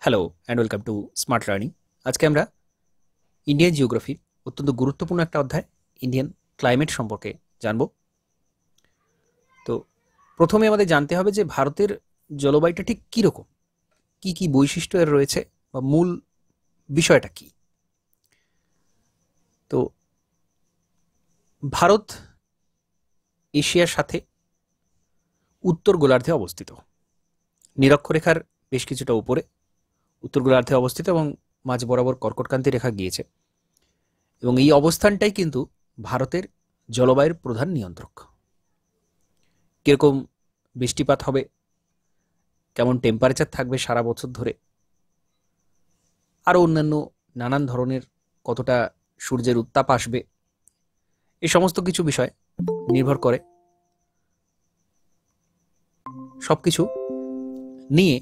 Hello and welcome to smart learning. আজকে আমরা Indian জিওগ্রাফির অত্যন্ত গুরুত্বপূর্ণ একটা অধ্যায় ইন্ডিয়ান ক্লাইমেট সম্পর্কে জানব। তো প্রথমে আমাদের জানতে হবে যে ভারতের জলবায়ুটা ঠিক কীরকম, কি কি বৈশিষ্ট্য এর রয়েছে বা মূল বিষয়টা কি। তো ভারত এশিয়ার সাথে উত্তর গোলার্ধে অবস্থিত, নিরক্ষরেখার বেশ কিছুটা উপরে উত্তর গোলার্ধে অবস্থিত এবং মাঝ বরাবর কর্কটক্রান্তি রেখা গিয়েছে, এবং এই অবস্থানটাই কিন্তু ভারতের জলবায়ুর প্রধান নিয়ন্ত্রক। কীরকম বৃষ্টিপাত হবে, কেমন টেম্পারেচার থাকবে সারা বছর ধরে, আরও অন্যান্য নানান ধরনের কতটা সূর্যের উত্তাপ আসবে, এই সমস্ত কিছু বিষয় নির্ভর করে। সব কিছু নিয়ে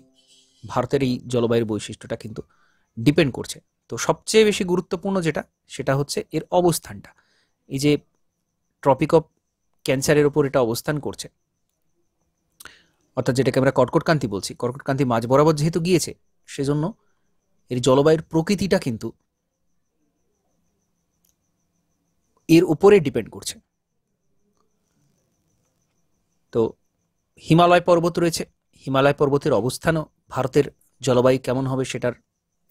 ভারতের এই জলবায়ুর বৈশিষ্ট্যটা কিন্তু ডিপেন্ড করছে। তো সবচেয়ে বেশি গুরুত্বপূর্ণ যেটা, সেটা হচ্ছে এর অবস্থানটা। এই যে ট্রপিক অফ ক্যান্সারের ওপর এটা অবস্থান করছে, অর্থাৎ যেটাকে আমরা কর্কটক্রান্তি বলছি, কর্কটক্রান্তি মাঝ বরাবর যেহেতু গিয়েছে, সেজন্য এর জলবায়ুর প্রকৃতিটা কিন্তু এর উপরে ডিপেন্ড করছে। তো হিমালয় পর্বত রয়েছে, হিমালয় পর্বতের অবস্থানও ভারতের জলবায়ু কেমন হবে সেটার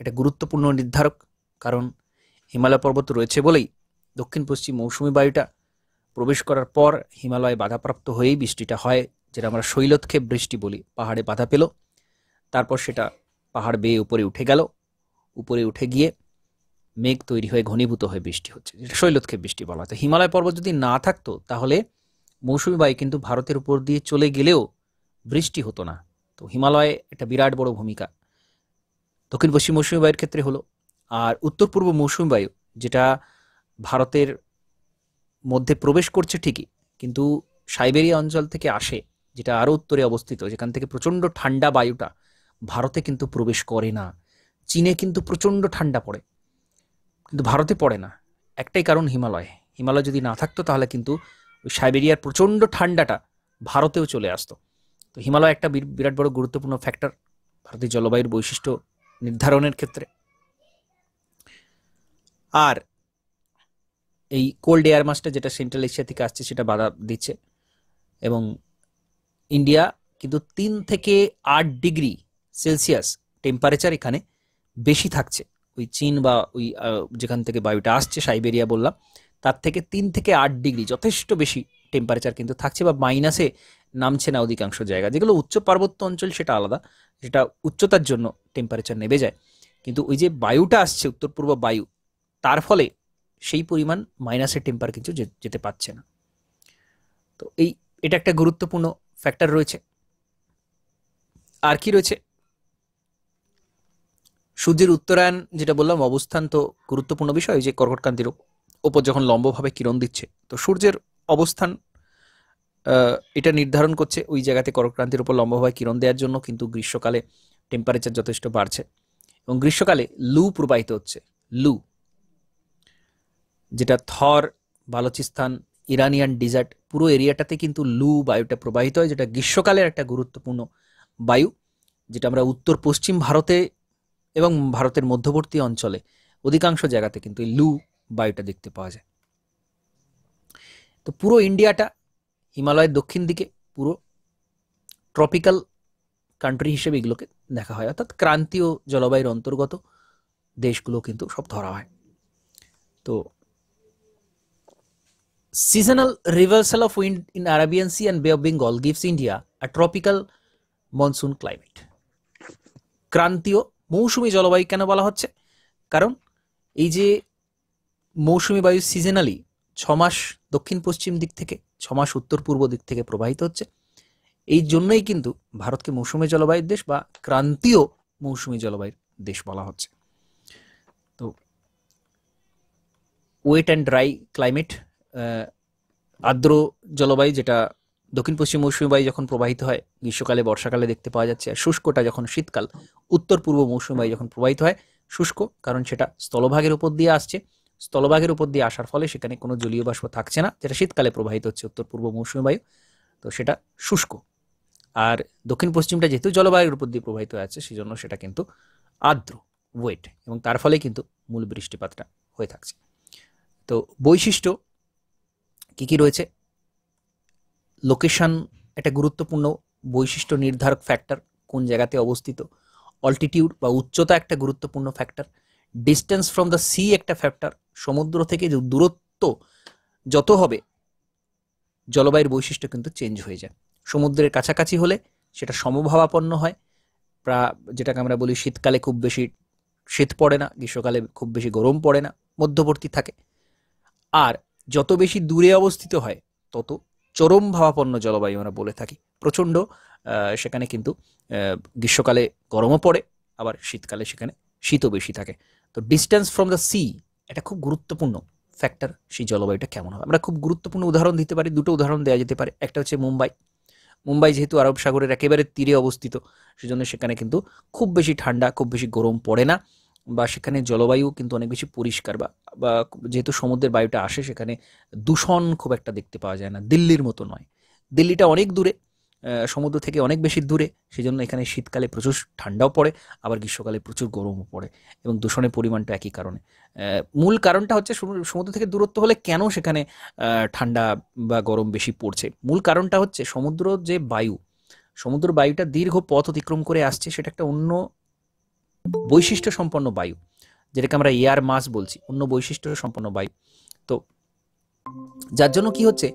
এটা গুরুত্বপূর্ণ নির্ধারক। কারণ হিমালয় পর্বত রয়েছে বলেই দক্ষিণ পশ্চিম মৌসুমী বায়ুটা প্রবেশ করার পর হিমালয় বাধাপ্রাপ্ত হয়েই বৃষ্টিটা হয়, যেটা আমরা শৈলক্ষেপ বৃষ্টি বলি। পাহাড়ে বাধা পেল, তারপর সেটা পাহাড় বেয়ে উপরে উঠে গেল, উপরে উঠে গিয়ে মেঘ তৈরি হয়ে ঘনীভূত হয়ে বৃষ্টি হচ্ছে, যেটা শৈলক্ষেপ বৃষ্টি বলা হয়। তো হিমালয় পর্বত যদি না থাকতো তাহলে মৌসুমী বায়ু কিন্তু ভারতের উপর দিয়ে চলে গেলেও বৃষ্টি হতো না। তো হিমালয়ে একটা বিরাট বড় ভূমিকা দক্ষিণ পশ্চিম মৌসুমী বায়ুর ক্ষেত্রে হলো। আর উত্তর পূর্ব মৌসুমী বায়ু, যেটা ভারতের মধ্যে প্রবেশ করছে ঠিকই, কিন্তু সাইবেরিয়া অঞ্চল থেকে আসে, যেটা আরও উত্তরে অবস্থিত, যেখান থেকে প্রচণ্ড ঠান্ডা বায়ুটা ভারতে কিন্তু প্রবেশ করে না। চীনে কিন্তু প্রচণ্ড ঠান্ডা পড়ে, কিন্তু ভারতে পড়ে না। একটাই কারণ, হিমালয়। হিমালয় যদি না থাকতো তাহলে কিন্তু ওই সাইবেরিয়ার প্রচণ্ড ঠান্ডাটা ভারতেও চলে আসতো। তো হিমালয় একটা বিরাট বড় গুরুত্বপূর্ণ ফ্যাক্টর ভারতের জলবায়ুর বৈশিষ্ট্য নির্ধারণের ক্ষেত্রে। আর এই কোল্ড এয়ার মাসটা যেটা সেন্ট্রাল এশিয়া থেকে আসছে, সেটা বাধা দিচ্ছে। এবং ইন্ডিয়া কিন্তু 3 থেকে 8 ডিগ্রি সেলসিয়াস টেম্পারেচার এখানে বেশি থাকছে। ওই চীন বা ওই যেখান থেকে বায়ুটা আসছে, সাইবেরিয়া বললাম, তার থেকে 3 থেকে 8 ডিগ্রি যথেষ্ট বেশি টেম্পারেচার কিন্তু থাকছে, বা মাইনাসে নামছে না অধিকাংশ জায়গা। যেগুলো উচ্চ পার্বত্য অঞ্চল সেটা আলাদা, সেটা উচ্চতার জন্য টেম্পারেচার নেমে যায়, কিন্তু ওই যে বায়ুটা আসছে উত্তর পূর্ব বায়ু, তার ফলে সেই পরিমাণ মাইনাসের টেম্পার কিছু যেতে পারছে না। তো এটা একটা গুরুত্বপূর্ণ ফ্যাক্টর রয়েছে। আর কি রয়েছে, সূর্যের উত্তরায়ণ যেটা বললাম, অবস্থান তো গুরুত্বপূর্ণ বিষয়। যে কর্কটক্রান্তির ওপর যখন লম্বভাবে কিরণ দিচ্ছে, তো সূর্যের অবস্থান এটা নির্ধারণ করছে। ওই জায়গাতে কর্কটক্রান্তির উপর লম্বভাবে কিরণ দেওয়ার জন্য কিন্তু গ্রীষ্মকালে টেম্পারেচার যথেষ্ট বাড়ছে, এবং গ্রীষ্মকালে লু প্রবাহিত হচ্ছে। লু, যেটা থর, বালুচিস্তান, ইরানিয়ান ডিজার্ট, পুরো এরিয়াটাতে কিন্তু লু বায়ুটা প্রবাহিত হয়, যেটা গ্রীষ্মকালের একটা গুরুত্বপূর্ণ বায়ু, যেটা আমরা উত্তর পশ্চিম ভারতে এবং ভারতের মধ্যবর্তী অঞ্চলে অধিকাংশ জায়গাতে কিন্তু এই লু বায়ুটা দেখতে পাওয়া যায়। তো পুরো ইন্ডিয়াটা হিমালয়ের দক্ষিণ দিকে পুরো ট্রপিক্যাল কান্ট্রি হিসেবে এগুলোকে দেখা হয়, অর্থাৎ ক্রান্তীয় জলবায়ুর অন্তর্গত দেশগুলো কিন্তু সব ধরা হয়। তো seasonal reversal of wind in Arabian Sea and Bay of Bengal gives India a tropical monsoon climate. ক্রান্তীয় মৌসুমী জলবায়ু কেন বলা হচ্ছে? কারণ এই যে মৌসুমী বায়ু সিজনালি 6 মাস দক্ষিণ পশ্চিম দিক থেকে, 6 মাস উত্তর পূর্ব দিক থেকে প্রবাহিত হচ্ছে, এই জন্যই কিন্তু ভারতকে মৌসুমী জলবায়ুর দেশ বা ক্রান্তীয় মৌসুমী জলবায়ুর দেশ বলা হচ্ছে। তো ওয়েট অ্যান্ড ড্রাই ক্লাইমেট, আর্দ্র জলবায়ু, যেটা দক্ষিণ পশ্চিম মৌসুমী বায়ু যখন প্রবাহিত হয় গ্রীষ্মকালে, বর্ষাকালে দেখতে পাওয়া যাচ্ছে। আর শুষ্কটা যখন শীতকাল, উত্তর পূর্ব মৌসুমী বায়ু যখন প্রবাহিত হয় শুষ্ক, কারণ সেটা স্থলভাগের উপর দিয়ে আসছে। স্থলভাগের উপর দিয়ে আসার ফলে সেখানে কোনো জলীয় বাষ্প থাকছে না, যেটা শীতকালে প্রবাহিত হচ্ছে উত্তর পূর্ব মৌসুমী বায়ু, তো সেটা শুষ্ক। আর দক্ষিণ পশ্চিমটা যেহেতু জলবায়ুর উপর দিয়ে প্রবাহিত আছে, সেজন্য সেটা কিন্তু আর্দ্র ওয়েট, এবং তার ফলে কিন্তু মূল বৃষ্টিপাতটা হয়ে থাকছে। তো বৈশিষ্ট্য কি কি রয়েছে? লোকেশন একটা গুরুত্বপূর্ণ বৈশিষ্ট্য নির্ধারক ফ্যাক্টর, কোন জায়গাতে অবস্থিত। অল্টিটিউড বা উচ্চতা একটা গুরুত্বপূর্ণ factor. Distance from the C একটা ফ্যাক্টর, সমুদ্র থেকে যে দূরত্ব যত হবে জলবায়ুর বৈশিষ্ট্য কিন্তু চেঞ্জ হয়ে যায়। সমুদ্রের কাছাকাছি হলে সেটা সমভাবাপন্ন হয়, যেটাকে আমরা বলি শীতকালে খুব বেশি শীত পড়ে না, গ্রীষ্মকালে খুব বেশি গরম পড়ে না, মধ্যবর্তী থাকে। আর যত বেশি দূরে অবস্থিত হয় তত চরম ভাবাপন্ন জলবায়ু আমরা বলে থাকি। প্রচণ্ড সেখানে কিন্তু গ্রীষ্মকালে গরমও পড়ে, আবার শীতকালে সেখানে শীতও বেশি থাকে। তো ডিস্টেন্স ফ্রম দ্য সি এটা খুব গুরুত্বপূর্ণ ফ্যাক্টর, সেই জলবায়ুটা কেমন হবে। আমরা খুব গুরুত্বপূর্ণ উদাহরণ দিতে পারি, দুটো উদাহরণ দেওয়া যেতে পারে। একটা হচ্ছে মুম্বাই যেহেতু আরব সাগরের একেবারে তীরে অবস্থিত, সেজন্য সেখানে কিন্তু খুব বেশি ঠান্ডা খুব বেশি গরম পড়ে না, বা সেখানে জলবায়ু কিন্তু অনেক বেশি পরিষ্কার, বা যেহেতু সমুদ্রের বায়ুটা আসে সেখানে দূষণ খুব একটা দেখতে পাওয়া যায় না, দিল্লির মতো নয়। দিল্লিটা অনেক দূরে, সমুদ্র থেকে অনেক বেশি দূরে, সেই জন্য এখানে শীতকালে প্রচুর ঠান্ডাও পড়ে, আবার গ্রীষ্মকালে প্রচুর গরমও পড়ে, এবং দূষণের পরিমাণটা একই কারণে। মূল কারণটা হচ্ছে সমুদ্র থেকে দূরত্ব হলে কেন সেখানে ঠান্ডা বা গরম বেশি পড়ছে। মূল কারণটা হচ্ছে সমুদ্র বায়ুটা দীর্ঘ পথ অতিক্রম করে আসছে, সেটা একটা অন্য বৈশিষ্ট্য সম্পন্ন বায়ু, যেটাকে আমরা এয়ার মাস বলছি, অন্য বৈশিষ্ট্য সম্পন্ন বায়ু। তো যার জন্য কি হচ্ছে,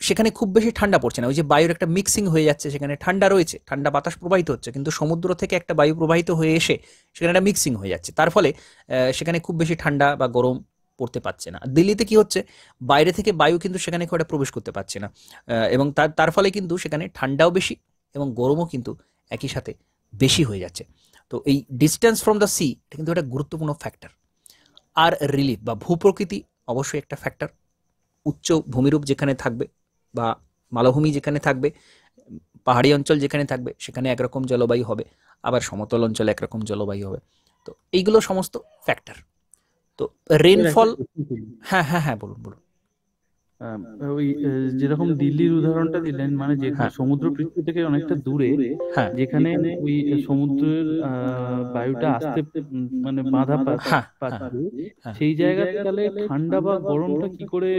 সেখানে খুব বেশি ঠান্ডা পড়ছে না, ওই যে বায়ুর একটা মিক্সিং হয়ে যাচ্ছে, সেখানে ঠান্ডা রয়েছে, ঠান্ডা বাতাস প্রবাহিত হচ্ছে, কিন্তু সমুদ্র থেকে একটা বায়ু প্রবাহিত হয়ে এসে সেখানে একটা মিক্সিং হয়ে যাচ্ছে, তার ফলে সেখানে খুব বেশি ঠান্ডা বা গরম পড়তে পারছে না। দিল্লিতে কি হচ্ছে, বাইরে থেকে বায়ু কিন্তু সেখানে খুব একটা প্রবেশ করতে পারছে না, এবং তার ফলে কিন্তু সেখানে ঠান্ডাও বেশি এবং গরমও কিন্তু একই সাথে বেশি হয়ে যাচ্ছে। তো এই ডিস্টেন্স ফ্রম দ্য সি এটা কিন্তু একটা গুরুত্বপূর্ণ ফ্যাক্টর। আর রিলিফ বা ভূপ্রকৃতি অবশ্যই একটা ফ্যাক্টর। উচ্চ ভূমিরূপ যেখানে থাকবে বা মালভূমি যেখানে থাকবে, পাহাড়ি অঞ্চল যেখানে থাকবে, সেখানে একরকম জলবায়ু হবে, আবার সমতল অঞ্চলে একরকম জলবায়ু হবে। তো এইগুলো সমস্ত ফ্যাক্টর। তো রেনফল, হ্যাঁ হ্যাঁ হ্যাঁ বলুন বলুন। ওই যেরকম দিল্লির উদাহরণটা দিলেন, মানে যেখানে হ্যাঁ সমুদ্রপৃষ্ঠ থেকে অনেকটা দূরে, হ্যাঁ যেখানে ওই সমুদ্রের বায়ুটা আসতে মানে বাধা হ্যাঁ হ্যাঁ পাচ্ছে, হ্যাঁ সেই জায়গাতে তাহলে ঠান্ডা বা গরমটা কি করে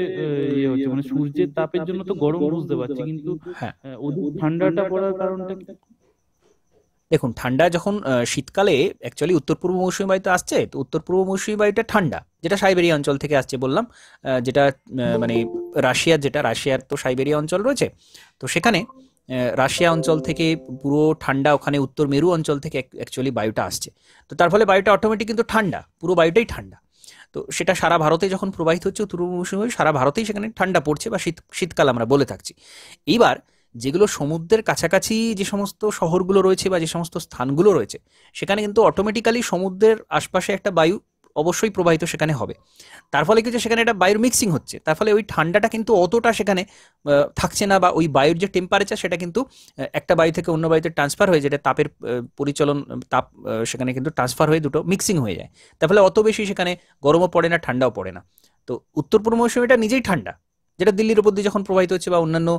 ইয়ে হচ্ছে? মানে সূর্যের তাপের জন্য তো গরম বুঝতে পারছি, কিন্তু হ্যাঁ। অধিক ঠান্ডাটা পড়ার কারণটা কি? দেখুন, ঠান্ডা যখন শীতকালে অ্যাকচুয়ালি উত্তর পূর্ব মৌসুমী বায়ু তো আসছে, তো উত্তর পূর্ব মৌসুমী বায়ুটা ঠান্ডা, যেটা সাইবেরিয়া অঞ্চল থেকে আসছে বললাম, যেটা মানে রাশিয়ার তো সাইবেরিয়া অঞ্চল রয়েছে, তো সেখানে রাশিয়া অঞ্চল থেকে পুরো ঠান্ডা, ওখানে উত্তর মেরু অঞ্চল থেকে অ্যাকচুয়ালি বায়ুটা আসছে। তো তার ফলে বায়ুটা অটোমেটিক কিন্তু ঠান্ডা, পুরো বায়ুটাই ঠান্ডা। তো সেটা সারা ভারতে যখন প্রবাহিত হচ্ছে উত্তর পূর্ব মৌসুমী বায়ু, সারা ভারতেই সেখানে ঠান্ডা পড়ছে বা শীতকাল আমরা বলে থাকছি। এইবার যেগুলো সমুদ্রের কাছাকাছি যে সমস্ত শহরগুলো রয়েছে বা যে সমস্ত স্থানগুলো রয়েছে, সেখানে কিন্তু অটোমেটিক্যালি সমুদ্রের আশপাশে একটা বায়ু অবশ্যই প্রবাহিত সেখানে হবে। তার ফলে কিছু সেখানে একটা বায়ুর মিক্সিং হচ্ছে, তার ফলে ওই ঠান্ডাটা কিন্তু অতটা সেখানে থাকছে না, বা ওই বায়ুর যে টেম্পারেচার সেটা কিন্তু একটা বায়ু থেকে অন্য বায়ুতে ট্রান্সফার হয়ে, যেটা তাপের পরিচলন, তাপ সেখানে কিন্তু ট্রান্সফার হয়ে দুটো মিক্সিং হয়ে যায়। তার ফলে অত বেশি সেখানে গরমও পড়ে না, ঠান্ডাও পড়ে না। তো উত্তর পূর্ব মৌসুমীটা নিজেই ঠান্ডা, যেটা দিল্লির উপর দিয়ে যখন প্রবাহিত হচ্ছে বা অন্যান্য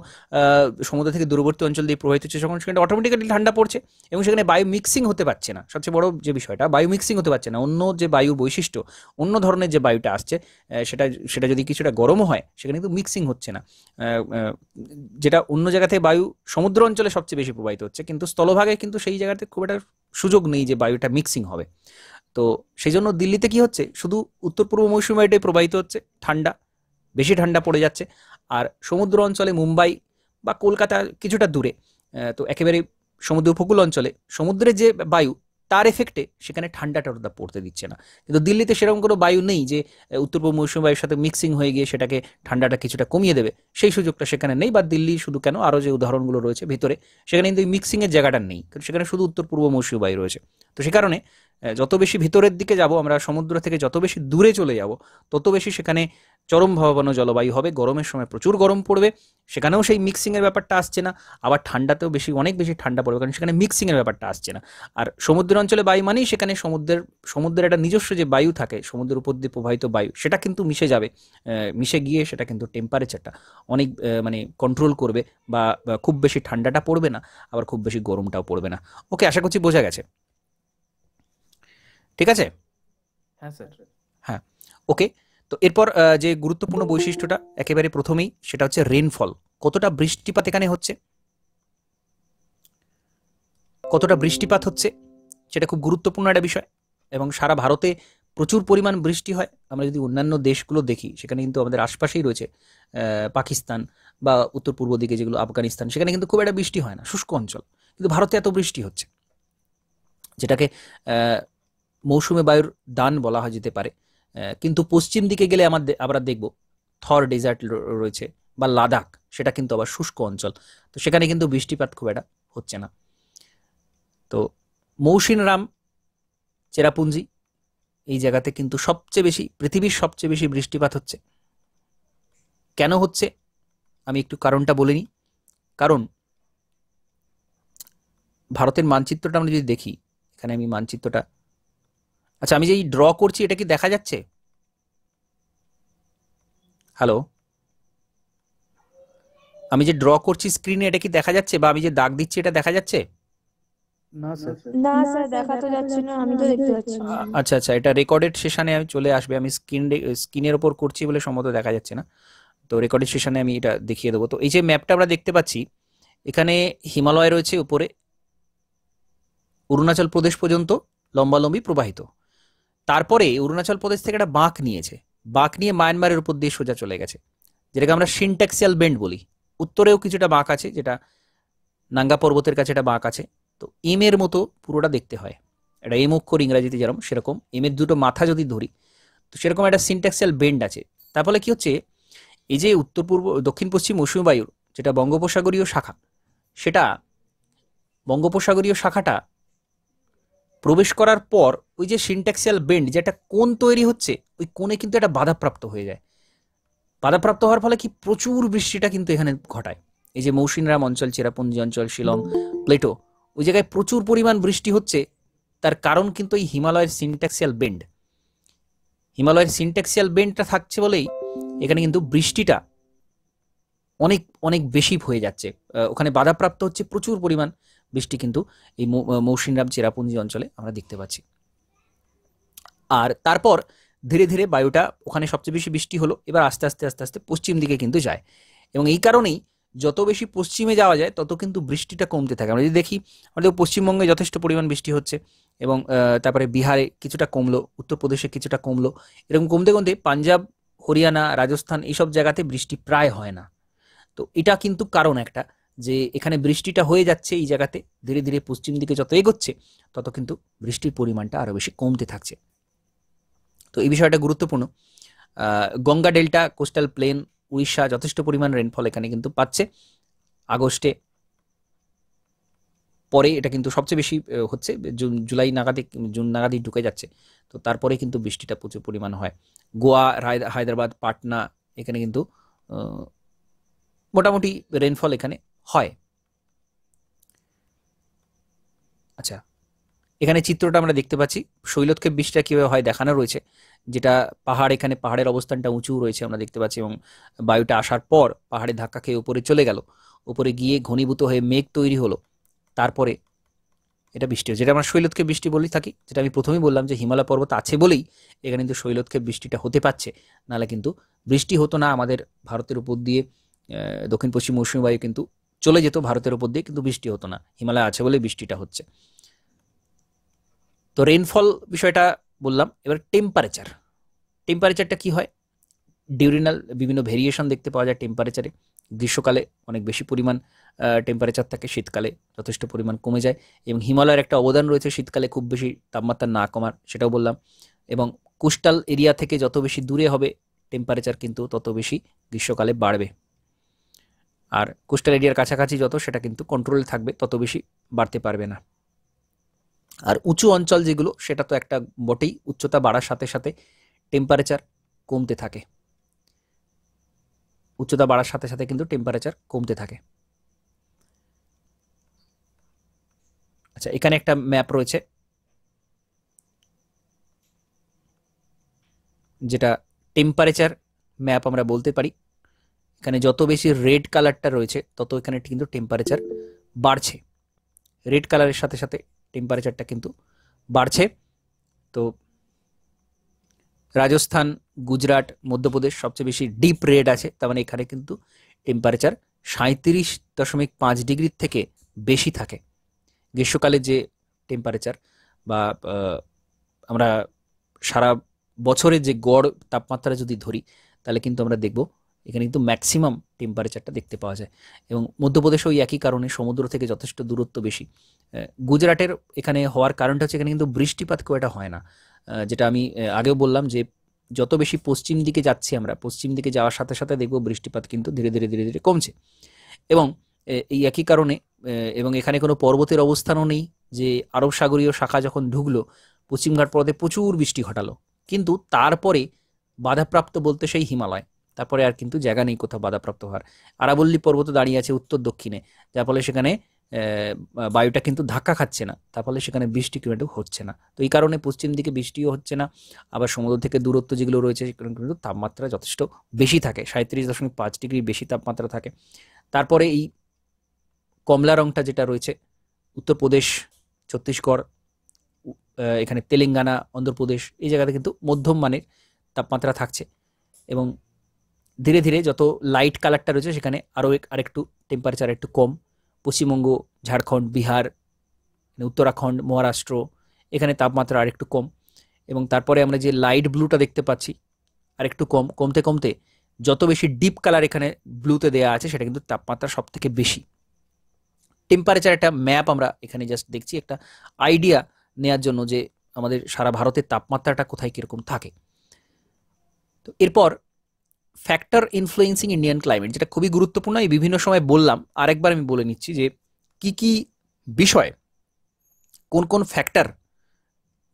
সমুদ্র থেকে দূরবর্তী অঞ্চল দিয়ে প্রবাহিত হচ্ছে, যখন সেখানে অটোমেটিক্যালি ঠান্ডা পড়ছে, এবং সেখানে বায়ু মিক্সিং হতে পারছে না। সবচেয়ে বড় যে বিষয়টা, বায়ু মিক্সিং হতে পারছে না, অন্য যে বায়ুর বৈশিষ্ট্য, অন্য ধরনের যে বায়ুটা আসছে, সেটা সেটা যদি কিছুটা গরমও হয়, সেখানে কিন্তু মিক্সিং হচ্ছে না। যেটা অন্য জায়গা থেকে বায়ু সমুদ্র অঞ্চলে সবচেয়ে বেশি প্রবাহিত হচ্ছে, কিন্তু স্থলভাগে কিন্তু সেই জায়গাতে খুব একটা সুযোগ নেই যে বায়ুটা মিক্সিং হবে। তো সেই জন্য দিল্লিতে কি হচ্ছে, শুধু উত্তর পূর্ব মৌসুমী বায়ুটাই প্রবাহিত হচ্ছে, ঠান্ডা, বেশি ঠান্ডা পড়ে যাচ্ছে। আর সমুদ্র অঞ্চলে মুম্বাই বা কলকাতা কিছুটা দূরে, তো একেবারে সমুদ্র উপকূল অঞ্চলে সমুদ্রের যে বায়ু, তার এফেক্টে সেখানে ঠান্ডাটা ওটা পড়তে দিচ্ছে না। কিন্তু দিল্লিতে সেরকম কোনো বায়ু নেই যে উত্তর পূর্ব মৌসুমী বায়ুর সাথে মিক্সিং হয়ে গিয়ে সেটাকে ঠান্ডাটা কিছুটা কমিয়ে দেবে, সেই সুযোগটা সেখানে নেই। বা দিল্লি শুধু কেন, আরও যে উদাহরণগুলো রয়েছে ভিতরে, সেখানে কিন্তু এই মিক্সিংয়ের জায়গাটা নেই, কারণ সেখানে শুধু উত্তর পূর্ব মৌসুমী বায়ু রয়েছে। তো সে কারণে যত বেশি ভিতরের দিকে যাব আমরা, সমুদ্র থেকে যত বেশি দূরে চলে যাব, তত বেশি সেখানে চরম ভাবাপন্ন জলবায়ু হবে। গরমের সময় প্রচুর গরম পড়বে, সেখানেও সেই মিক্সিংয়ের ব্যাপারটা আসছে না। আবার ঠান্ডাতেও অনেক বেশি ঠান্ডা পড়বে, কারণ সেখানে মিক্সিংয়ের ব্যাপারটা আসছে না। আর সমুদ্র অঞ্চলে বায়ু মানেই সেখানে সমুদ্রের একটা নিজস্ব যে বায়ু থাকে, সমুদ্রের উপর দিয়ে প্রবাহিত বায়ু, সেটা কিন্তু মিশে যাবে, মিশে গিয়ে সেটা কিন্তু টেম্পারেচারটা অনেক মানে কন্ট্রোল করবে, বা খুব বেশি ঠান্ডাটা পড়বে না, আবার খুব বেশি গরমটাও পড়বে না। ওকে, আশা করছি বোঝা গেছে। ঠিক আছে? হ্যাঁ স্যার। হ্যাঁ, ওকে। তো এরপর যে গুরুত্বপূর্ণ বৈশিষ্ট্যটা একেবারে প্রথমেই, সেটা হচ্ছে রেনফল। কতটা বৃষ্টিপাত এখানে হচ্ছে, কতটা বৃষ্টিপাত হচ্ছে সেটা খুব গুরুত্বপূর্ণ একটা বিষয়। এবং সারা ভারতে প্রচুর পরিমাণ বৃষ্টি হয়। আমরা যদি অন্যান্য দেশগুলো দেখি, সেখানে কিন্তু আমাদের আশপাশেই রয়েছে পাকিস্তান বা উত্তর পূর্ব দিকে যেগুলো আফগানিস্তান, সেখানে কিন্তু খুব একটা বৃষ্টি হয় না, শুষ্ক অঞ্চল। কিন্তু ভারতে এত বৃষ্টি হচ্ছে, যেটাকে মৌসুমে বায়ুর দান বলা হয় যেতে পারে। কিন্তু পশ্চিম দিকে গেলে আমরা দেখব থর ডেজার্ট রয়েছে বা লাদাখ, সেটা কিন্তু আবার শুষ্ক অঞ্চল। তো সেখানে কিন্তু বৃষ্টিপাত খুব একটা হচ্ছে না। তো মৌসিনরাম চেরাপুঞ্জি, এই জায়গাতে কিন্তু সবচেয়ে বেশি, পৃথিবীর সবচেয়ে বেশি বৃষ্টিপাত হচ্ছে। কেন হচ্ছে আমি একটু কারণটা বলে নিই। কারণ ভারতের মানচিত্রটা আমরা যদি দেখি, এখানে আমি মানচিত্রটা, আচ্ছা আমি যেই ড্র করছি এটা কি দেখা যাচ্ছে? হ্যালো, আমি যে ড্র করছি স্ক্রিনে, এটা কি দেখা যাচ্ছে? বা আমি যে দাগ দিচ্ছি এটা দেখা যাচ্ছে? না স্যার। না স্যার, দেখা তো যাচ্ছে না, আমি তো দেখতে পাচ্ছি না। আচ্ছা আচ্ছা, এটা রেকর্ডেড সেশনে আমি চলে আসবে। আমি স্ক্রিনের ওপর করছি বলে সম্ভবত দেখা যাচ্ছে না। তো রেকর্ডেড সেশনে আমি এটা দেখিয়ে দেবো। তো এই যে ম্যাপটা আমরা দেখতে পাচ্ছি, এখানে হিমালয় রয়েছে উপরে, অরুণাচল প্রদেশ পর্যন্ত লম্বালম্বি প্রবাহিত। তারপরে অরুণাচল প্রদেশ থেকে একটা বাঁক নিয়েছে, বাঁক নিয়ে মায়ানমারের উপর দিয়ে সোজা চলে গেছে, যেটাকে আমরা সিনট্যাক্সিয়াল বেন্ড বলি। উত্তরেও কিছুটা বাঁক আছে, যেটা নাঙ্গা পর্বতের কাছে একটা বাঁক আছে। তো এম এর মতো পুরোটা দেখতে হয়, একটা এম অক্ষর ইংরাজিতে যেরকম, সেরকম এম এর দুটো মাথা যদি ধরি, তো সেরকম একটা সিনট্যাক্সিয়াল বেন্ড আছে। তার ফলে কি হচ্ছে, এই যে উত্তর পূর্ব দক্ষিণ পশ্চিম মৌসুমী বায়ুর যেটা বঙ্গোপসাগরীয় শাখা, সেটা বঙ্গোপসাগরীয় শাখাটা প্রবেশ করার পর ওই যে সিনট্যাক্সিয়াল বেন্ড, যে একটা কোণ তৈরি হচ্ছে, ওই কোণে কিন্তু একটা বাধাপ্রাপ্ত হয়ে যায়। বাধাপ্রাপ্ত হওয়ার ফলে কি প্রচুর বৃষ্টিটা কিন্তু এখানে ঘটায়। এই যে মৌসিনরাম অঞ্চল, চেরাপুঞ্জি অঞ্চল, শিলং, প্লেটো, ওই জায়গায় প্রচুর পরিমাণ বৃষ্টি হচ্ছে। তার কারণ কিন্তু এই হিমালয়ের সিনট্যাক্সিয়াল বেন্ড। হিমালয়ের সিনট্যাক্সিয়াল বেন্ডটা থাকছে বলেই এখানে কিন্তু বৃষ্টিটা অনেক অনেক বেশি হয়ে যাচ্ছে, ওখানে বাধাপ্রাপ্ত হচ্ছে প্রচুর পরিমাণ বৃষ্টি কিন্তু এই মৌসিনরাম চেরাপুঞ্জি অঞ্চলে আমরা দেখতে পাচ্ছি। আর তারপর ধীরে ধীরে বায়ুটা, ওখানে সবচেয়ে বেশি বৃষ্টি হলো, এবার আস্তে আস্তে আস্তে আস্তে পশ্চিম দিকে কিন্তু যায়। এবং এই কারণেই যত বেশি পশ্চিমে যাওয়া যায় তত কিন্তু বৃষ্টিটা কমতে থাকে। আমরা যদি দেখি, আমাদের পশ্চিমবঙ্গে যথেষ্ট পরিমাণ বৃষ্টি হচ্ছে, এবং তারপরে বিহারে কিছুটা কমলো, উত্তরপ্রদেশে কিছুটা কমলো, এরকম কমতে কমতে পাঞ্জাব, হরিয়ানা, রাজস্থান, এইসব জায়গাতে বৃষ্টি প্রায় হয় না। তো এটা কিন্তু কারণ একটা, যে এখানে বৃষ্টিটা হয়ে যাচ্ছে এই জায়গাতে, ধীরে ধীরে পশ্চিম দিকে যত এগোচ্ছে তত কিন্তু বৃষ্টির পরিমাণটা আরও বেশি কমতে থাকছে। তো এই বিষয়টা গুরুত্বপূর্ণ। Ganga delta, coastal plane, Orissa যথেষ্ট পরিমাণ রেনফল এখানে কিন্তু পাচ্ছে। আগস্টে পরে এটা কিন্তু সবচেয়ে বেশি হচ্ছে, জুলাই নাগাদে, জুন নাগাদই ঢুকে যাচ্ছে। তো তারপরে কিন্তু বৃষ্টিটা প্রচুর পরিমাণ হয়। গোয়া, হায়দ্রাবাদ, পাটনা, এখানে কিন্তু মোটামুটি রেনফল এখানে হয়। আচ্ছা, এখানে চিত্রটা আমরা দেখতে পাচ্ছি, শৈলক্ষেপ বৃষ্টিটা কীভাবে হয় দেখানো রয়েছে, যেটা পাহাড়, এখানে পাহাড়ের অবস্থানটা উঁচু রয়েছে আমরা দেখতে পাচ্ছি, এবং বায়ুটা আসার পর পাহাড়ে ধাক্কা খেয়ে উপরে চলে গেল, উপরে গিয়ে ঘনীভূত হয়ে মেঘ তৈরি হলো, তারপরে এটা বৃষ্টি হয়, যেটা আমরা শৈলক্ষেপ বৃষ্টি বলেই থাকি। যেটা আমি প্রথমেই বললাম যে হিমালয় পর্বত আছে বলেই এখানে কিন্তু শৈলক্ষেপ বৃষ্টিটা হতে পারছে, নাহলে কিন্তু বৃষ্টি হতো না। আমাদের ভারতের উপর দিয়ে দক্ষিণ পশ্চিম মৌসুমী বায়ু কিন্তু চলে যেত ভারতের উপর দিয়ে, কিন্তু বৃষ্টি হতো না। হিমালয় আছে বলে বৃষ্টিটা হচ্ছে। তো রেইনফল বিষয়টা বললাম। এবার টেম্পারেচারটা কি হয়, ডিউরিনাল বিভিন্ন ভেরিয়েশন দেখতে পাওয়া যায় টেম্পারেচারে। গ্রীষ্মকালে অনেক বেশি পরিমাণ টেম্পারেচার থাকে, শীতকালে যথেষ্ট পরিমাণ কমে যায়। এবং হিমালয়ের একটা অবদান রয়েছে শীতকালে খুব বেশি তাপমাত্রা না কমার, সেটাও বললাম। এবং কোস্টাল এরিয়া থেকে যত বেশি দূরে হবে টেম্পারেচার কিন্তু তত বেশি গ্রীষ্মকালে বাড়বে। আর কোস্টাল এরিয়ার কাছাকাছি যত, সেটা কিন্তু কন্ট্রোলে থাকবে, তত বেশি বাড়তে পারবে না। আর উঁচু অঞ্চল যেগুলো, সেটা তো একটা বটেই, উচ্চতা বাড়ার সাথে সাথে টেম্পারেচার কমতে থাকে। উচ্চতা বাড়ার সাথে সাথে কিন্তু টেম্পারেচার কমতে থাকে। আচ্ছা, এখানে একটা ম্যাপ রয়েছে, যেটা টেম্পারেচার ম্যাপ আমরা বলতে পারি। এখানে যত বেশি রেড কালারটা রয়েছে তত এখানে কিন্তু টেম্পারেচার বাড়ছে। রেড কালারের সাথে সাথে টেম্পারেচারটা কিন্তু বাড়ছে। তো রাজস্থান, গুজরাট, মধ্যপ্রদেশ সবচেয়ে বেশি ডিপ রেড আছে, তার মানে এখানে কিন্তু টেম্পারেচার 37.5 ডিগ্রির থেকে বেশি থাকে। গ্রীষ্মকালে যে টেম্পারেচার বা আমরা সারা বছরের যে গড় তাপমাত্রা যদি ধরি, তাহলে কিন্তু আমরা দেখব এখানে কিন্তু ম্যাক্সিমাম টেম্পারেচারটা দেখতে পাওয়া যায়। এবং মধ্যপ্রদেশে ওই একই কারণে সমুদ্র থেকে যথেষ্ট দূরত্ব বেশি। গুজরাটের এখানে হওয়ার কারণটা হচ্ছে এখানে কিন্তু বৃষ্টিপাত খুব একটা হয় না, যেটা আমি আগেও বললাম যে যত বেশি পশ্চিম দিকে যাচ্ছি আমরা, পশ্চিম দিকে যাওয়ার সাথে সাথে দেখব বৃষ্টিপাত কিন্তু ধীরে ধীরে ধীরে ধীরে কমছে। এবং এই একই কারণে এবং এখানে কোনো পর্বতের অবস্থানও নেই যে আরব সাগরীয় শাখা যখন ঢুকলো পশ্চিমঘাট পর্বতে প্রচুর বৃষ্টি ঘটালো, কিন্তু তারপরে বাধাপ্রাপ্ত বলতে সেই হিমালয়, তারপরে আর কিন্তু জায়গা নেই কোথাও বাধাপ্রাপ্ত হওয়ার। আরাবল্লী পর্বত দাঁড়িয়ে আছে উত্তর দক্ষিণে, যার ফলে সেখানে বায়ুটা কিন্তু ধাক্কা খাচ্ছে না, তার ফলে সেখানে বৃষ্টি কিন্তু হচ্ছে না। তো এই কারণে পশ্চিম দিকে বৃষ্টিও হচ্ছে না, আবার সমুদ্র থেকে দূরত্ব যেগুলো রয়েছে সেখানে কিন্তু তাপমাত্রা যথেষ্ট বেশি থাকে, 37.5 ডিগ্রি বেশি তাপমাত্রা থাকে। তারপরে এই কমলা রংটা যেটা রয়েছে উত্তরপ্রদেশ, ছত্তিশগড়, এখানে তেলেঙ্গানা, অন্ধ্রপ্রদেশ, এই জায়গাতে কিন্তু মধ্যম মানের তাপমাত্রা থাকছে। এবং ধীরে ধীরে যত লাইট কালারটা রয়েছে সেখানে আরেকটু টেম্পারেচার একটু কম। পশ্চিমবঙ্গ, ঝাড়খণ্ড, বিহার, উত্তরাখণ্ড, মহারাষ্ট্র, এখানে তাপমাত্রা আরেকটু কম। এবং তারপরে আমরা যে লাইট ব্লুটা দেখতে পাচ্ছি আরেকটু কমতে কমতে যত বেশি ডিপ কালার এখানে ব্লুতে দেওয়া আছে সেটা কিন্তু তাপমাত্রা সব থেকে বেশি। টেম্পারেচার একটা ম্যাপ আমরা এখানে জাস্ট দেখছি একটা আইডিয়া নেওয়ার জন্য যে আমাদের সারা ভারতের তাপমাত্রাটা কোথায় কীরকম থাকে। তো এরপর ফ্যাক্টর ইনফ্লুয়েন্সিং ইন্ডিয়ান ক্লাইমেট, যেটা খুবই গুরুত্বপূর্ণ, এই বিভিন্ন সময় বললাম, আরেকবার আমি বলে নিচ্ছি যে কি কি বিষয়, কোন কোন ফ্যাক্টর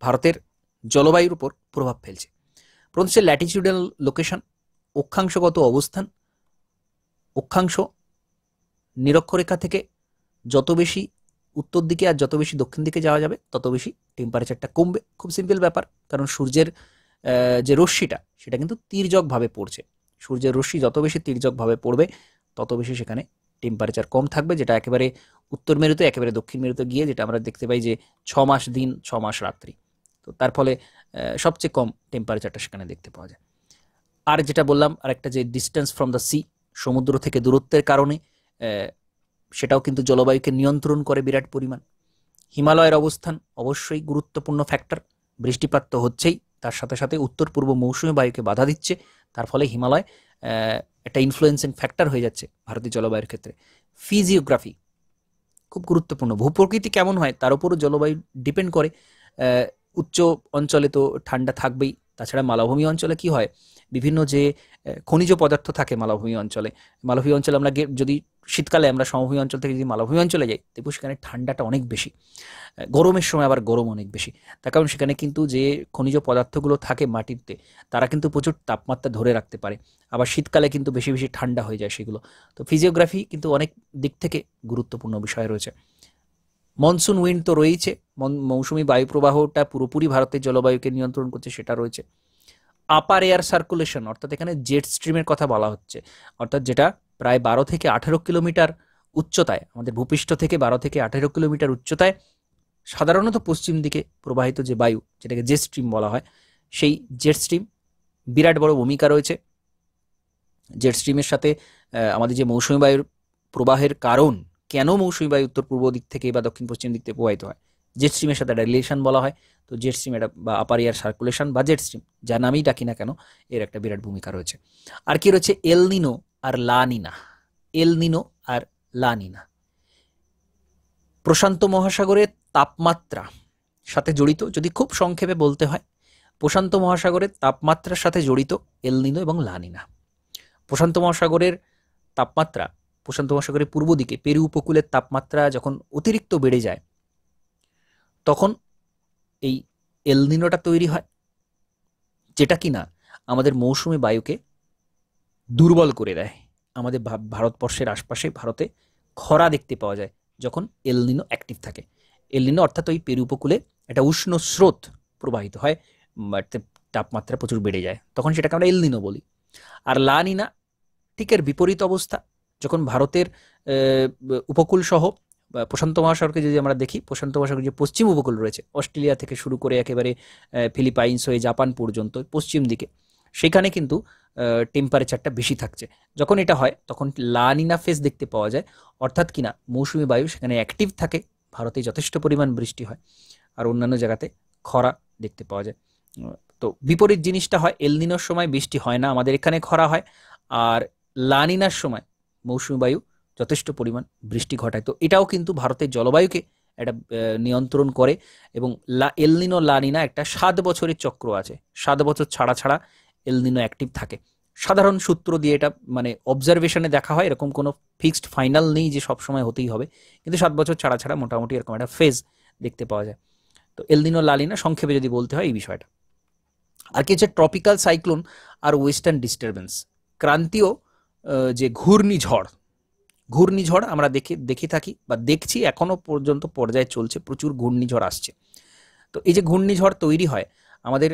ভারতের জলবায়ুর উপর প্রভাব ফেলছে। প্রথম হচ্ছে ল্যাটিটিউডাল লোকেশন, অক্ষাংশগত অবস্থান। অক্ষাংশ নিরক্ষরেখা থেকে যত বেশি উত্তর দিকে আর যত বেশি দক্ষিণ দিকে যাওয়া যাবে তত বেশি টেম্পারেচারটা কমবে। খুব সিম্পল ব্যাপার, কারণ সূর্যের যে রশ্মিটা সেটা কিন্তু তির্যকভাবে পড়ছে। সূর্যের রশ্মি যত বেশি তির্যকভাবে পড়বে তত বেশি সেখানে টেম্পারেচার কম থাকবে, যেটা একেবারে উত্তর মেরুতে একেবারে দক্ষিণ মেরুতে গিয়ে যেটা আমরা দেখতে পাই যে 6 মাস দিন 6 মাস রাত্রি। তো তার ফলে সবচেয়ে কম টেম্পারেচারটা সেখানে দেখতে পাওয়া যায়। আর যেটা বললাম আরেকটা যে ডিস্টেন্স ফ্রম দ্য সি, সমুদ্র থেকে দূরত্বের কারণে সেটাও কিন্তু জলবায়ুকে নিয়ন্ত্রণ করে বিরাট পরিমাণ। হিমালয়ের অবস্থান অবশ্যই গুরুত্বপূর্ণ ফ্যাক্টর, বৃষ্টিপাত তো হচ্ছেই, তার সাথে সাথে উত্তর পূর্ব মৌসুমী বায়ুকে বাধা দিচ্ছে, তার ফলে হিমালয় একটা ইনফ্লুয়েন্সিং ফ্যাক্টর হয়ে যাচ্ছে ভারতীয় জলবায়ুর ক্ষেত্রে। ফিজিওগ্রাফি খুব গুরুত্বপূর্ণ, ভূপ্রকৃতি কেমন হয় তার উপরও জলবায়ু ডিপেন্ড করে। উচ্চ অঞ্চলে তো ঠান্ডা থাকবেই, তাছাড়া মালভূমি অঞ্চলে কি হয়, বিভিন্ন যে খনিজ পদার্থ থাকে মালভূমি অঞ্চলে, আমরা যদি শীতকালে আমরা সমভূমি অঞ্চল থেকে যদি মালভূমি অঞ্চলে যাই দেখবো সেখানে ঠান্ডাটা অনেক বেশি, গরমের সময় আবার গরম অনেক বেশি, তার কারণ সেখানে কিন্তু যে খনিজ পদার্থগুলো থাকে মাটিতে তারা কিন্তু প্রচুর তাপমাত্রা ধরে রাখতে পারে, আবার শীতকালে কিন্তু বেশি বেশি ঠান্ডা হয়ে যায় সেগুলো। তো ফিজিওগ্রাফি কিন্তু অনেক দিক থেকে গুরুত্বপূর্ণ বিষয় রয়েছে। মনসুন উইন্ড তো রয়েছে, মৌসুমি বায়ু প্রবাহটা পুরোপুরি ভারতের জলবায়ুকে নিয়ন্ত্রণ করছে, সেটা রয়েছে। আপার এয়ার সার্কুলেশন, অর্থাৎ এখানে জেট স্ট্রিমের কথা বলা হচ্ছে, অর্থাৎ যেটা প্রায় 12 থেকে 18 কিলোমিটার উচ্চতায়, আমাদের ভূপৃষ্ঠ থেকে 12 থেকে 18 কিলোমিটার উচ্চতায় সাধারণত পশ্চিম দিকে প্রবাহিত যে বায়ু, যেটাকে জেট স্ট্রিম বলা হয়, সেই জেট স্ট্রিম বিরাট বড় ভূমিকা রয়েছে। জেট স্ট্রিমের সাথে আমাদের যে মৌসুমী বায়ুর প্রবাহের কারণ, কেন মৌসুমী বায়ু উত্তর পূর্ব দিক থেকে বা দক্ষিণ পশ্চিম দিক থেকে প্রবাহিত হয়, জেট স্ট্রিমের সাথে একটা রিলেশন বলা হয়। তো জেট স্ট্রিম এটা বা আপার এয়ার সার্কুলেশন বা জেট স্ট্রিম যা নামেই ডাকি না কেন, এর একটা বিরাট ভূমিকা রয়েছে। আর কি রয়েছে, এল নিনো আর লা নিনা। এল নিনো আর লা নিনা প্রশান্ত মহাসাগরের তাপমাত্রা সাথে জড়িত, যদি খুব সংক্ষেপে বলতে হয়, প্রশান্ত মহাসাগরের তাপমাত্রার সাথে জড়িত এল নিনো এবং লা নিনা। প্রশান্ত মহাসাগরের তাপমাত্রা, প্রশান্ত মহাসাগরের পূর্ব দিকে পেরু উপকূলের তাপমাত্রা যখন অতিরিক্ত বেড়ে যায় তখন এই এল নিনোটা তৈরি হয়, যেটা কিনা আমাদের মৌসুমী বায়ুকে দুর্বল করে দেয়। আমাদের ভারতবর্ষের আশপাশে ভারতে খরা দেখতে পাওয়া যায় যখন এল নিনো অ্যাক্টিভ থাকে। এল নিনো অর্থাৎ ওই পেরু উপকূলে একটা উষ্ণ স্রোত প্রবাহিত হয়, তাপমাত্রা প্রচুর বেড়ে যায়, তখন সেটাকে আমরা এল নিনো বলি। আর লা নিনা ঠিক এর বিপরীত অবস্থা, যখন ভারতের উপকূল সহ প্রশান্ত মহাসাগরকে যদি আমরা দেখি, প্রশান্ত মহাসাগরের যে পশ্চিম উপকূল রয়েছে, অস্ট্রেলিয়া থেকে শুরু করে একেবারে ফিলিপাইন্স হয়ে জাপান পর্যন্ত পশ্চিম দিকে, সেখানে কিন্তু টেম্পারেচারটা বেশি থাকছে। যখন এটা হয় তখন লা নিনা ফেজ দেখতে পাওয়া যায়, অর্থাৎ কিনা মৌসুমি বায়ু সেখানে অ্যাক্টিভ থাকে, ভারতে যথেষ্ট পরিমাণ বৃষ্টি হয়, আর অন্যান্য জায়গাতে খরা দেখতে পাওয়া যায়। তো বিপরীত জিনিসটা হয়, এল নিনোর সময় বৃষ্টি হয় না, আমাদের এখানে খরা হয়, আর লা নিনার সময় মৌসুমি বায়ু যথেষ্ট পরিমাণ বৃষ্টি ঘটায়। তো এটাও কিন্তু ভারতের জলবায়ুকে একটা নিয়ন্ত্রণ করে। এবং এল নিনো লা নিনা একটা 7 বছরের চক্র আছে, 7 বছর ছাড়া ছাড়া এল নিনো অ্যাক্টিভ থাকে। সাধারণ সূত্র দিয়ে এটা মানে অবজারভেশনে দেখা হয়, এরকম কোনো ফিক্সড ফাইনাল নেই যে সব সময় হতেই হবে, কিন্তু 7 বছর ছাড়া ছাড়া মোটামুটি এরকম একটা ফেজ দেখতে পাওয়া যায়। তো এল নিনো লা নিনা সংক্ষেপে যদি বলতে হয় এই বিষয়টা। আর কি হচ্ছে ট্রপিক্যাল সাইক্লোন আর ওয়েস্টার্ন ডিস্টারবেন্স, ক্রান্তীয় যে ঘূর্ণিঝড় আমরা দেখে থাকি বা দেখছি, এখনো পর্যন্ত পর্যায়ে চলছে, প্রচুর ঘূর্ণিঝড় আসছে। তো এই যে ঘূর্ণিঝড় তৈরি হয় আমাদের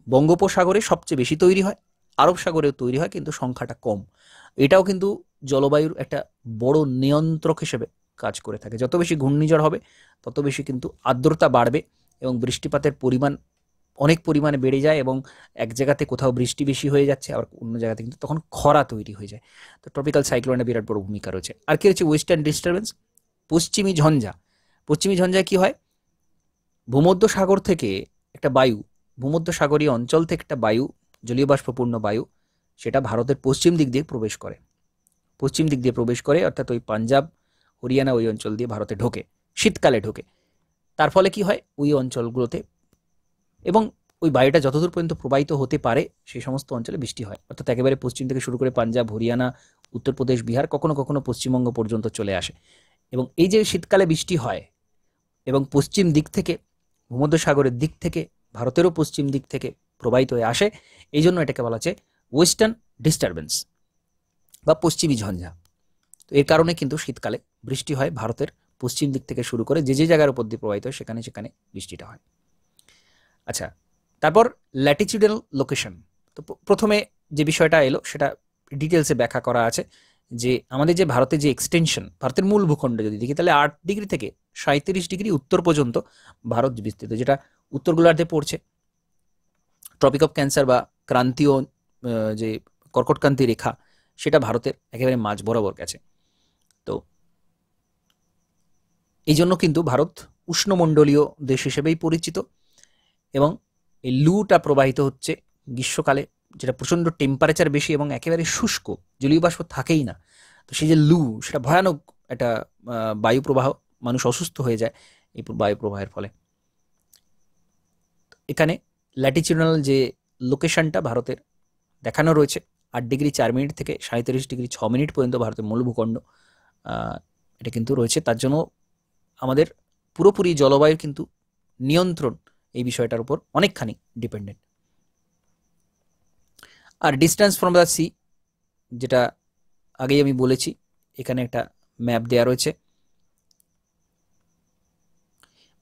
বঙ্গোপসাগরে সবচেয়ে বেশি তৈরি হয়, আরব সাগরেও তৈরি হয়, কিন্তু সংখ্যাটা কম। এটাও কিন্তু জলবায়ুর একটা বড় নিয়ন্ত্রক হিসেবে কাজ করে থাকে। যত বেশি ঘূর্ণিঝড় হবে তত বেশি কিন্তু আর্দ্রতা বাড়বে এবং বৃষ্টিপাতের পরিমাণ অনেক পরিমাণে বেড়ে যায়, এবং এক জায়গাতে কোথাও বৃষ্টি বেশি হয়ে যাচ্ছে, আবার অন্য জায়গাতে কিন্তু তখন খরা তৈরি হয়ে যায়। তো ট্রপিক্যাল সাইক্লোনের বিরাট বড় ভূমিকা রয়েছে। আর কি হচ্ছে ওয়েস্টার্ন ডিস্টারবেন্স, পশ্চিমী ঝঞ্ঝা কি হয়, ভূমধ্যসাগর থেকে একটা বায়ু, ভূমধ্যসাগরীয় অঞ্চল থেকে একটা বায়ু, জলীয় বাষ্পপূর্ণ বায়ু, সেটা ভারতের পশ্চিম দিক দিয়ে প্রবেশ করে, অর্থাৎ ওই পাঞ্জাব হরিয়ানা ওই অঞ্চল দিয়ে ভারতে ঢোকে, শীতকালে ঢোকে। তার ফলে কি হয়, ওই অঞ্চলগুলোতে এবং ওই বায়ুটা যতদূর পর্যন্ত প্রবাহিত হতে পারে সেই সমস্ত অঞ্চলে বৃষ্টি হয়, অর্থাৎ একেবারে পশ্চিম থেকে শুরু করে পাঞ্জাব, হরিয়ানা, উত্তরপ্রদেশ, বিহার, কখনো কখনো পশ্চিমবঙ্গ পর্যন্ত চলে আসে। এবং এই যে শীতকালে বৃষ্টি হয় এবং পশ্চিম দিক থেকে, ভূমধ্যসাগরের দিক থেকে, ভারতেরও পশ্চিম দিক থেকে প্রবাহিত হয়ে আসে, এই জন্য এটাকে বলা হচ্ছে ওয়েস্টার্ন ডিস্টারবেন্স বা পশ্চিমী ঝঞ্ঝা। তো এর কারণে কিন্তু শীতকালে বৃষ্টি হয় ভারতের পশ্চিম দিক থেকে শুরু করে, যে জায়গার উপর দিয়ে প্রবাহিত হয় সেখানে সেখানে বৃষ্টিটা হয়। আচ্ছা, তারপর ল্যাটিচিউডাল লোকেশন। তো প্রথমে যে বিষয়টা এলো সেটা ডিটেলসে ব্যাখ্যা করা আছে, যে আমাদের যে ভারতের যে এক্সটেনশন, ভারতের মূল ভূখণ্ড যদি দেখি তাহলে 8 ডিগ্রি থেকে 37 ডিগ্রি উত্তর পর্যন্ত ভারত বিস্তৃত, যেটা উত্তর গোলার্ধে পড়ছে। ট্রপিক অফ ক্যান্সার বা ক্রান্তীয় যে কর্কটক্রান্তি রেখা, সেটা ভারতের একেবারে মাঝ বরাবর গেছে। তো এই জন্য কিন্তু ভারত উষ্ণমণ্ডলীয় দেশ হিসেবেই পরিচিত, এবং এই লুটা প্রবাহিত হচ্ছে গ্রীষ্মকালে, যেটা প্রচণ্ড টেম্পারেচার বেশি এবং একেবারে শুষ্ক, জলীয় বাষ্প থাকেই না। তো সেই যে লু, সেটা ভয়ানক একটা বায়ু প্রবাহ, মানুষ অসুস্থ হয়ে যায় এই বায়ু প্রবাহের ফলে। এখানে ল্যাটিচিউডাল যে লোকেশনটা ভারতের দেখানো রয়েছে, 8 ডিগ্রি 4 মিনিট থেকে 37 ডিগ্রি 6 মিনিট পর্যন্ত ভারতের মূল ভূখণ্ড এটা কিন্তু রয়েছে। তার জন্য আমাদের পুরোপুরি জলবায়ুর কিন্তু নিয়ন্ত্রণ এই বিষয়টার উপর অনেকখানি ডিপেন্ডেন্ট। আর ডিস্টেন্স ফ্রম দ্য সি, যেটা আগেই আমি বলেছি, এখানে একটা ম্যাপ দেওয়া রয়েছে।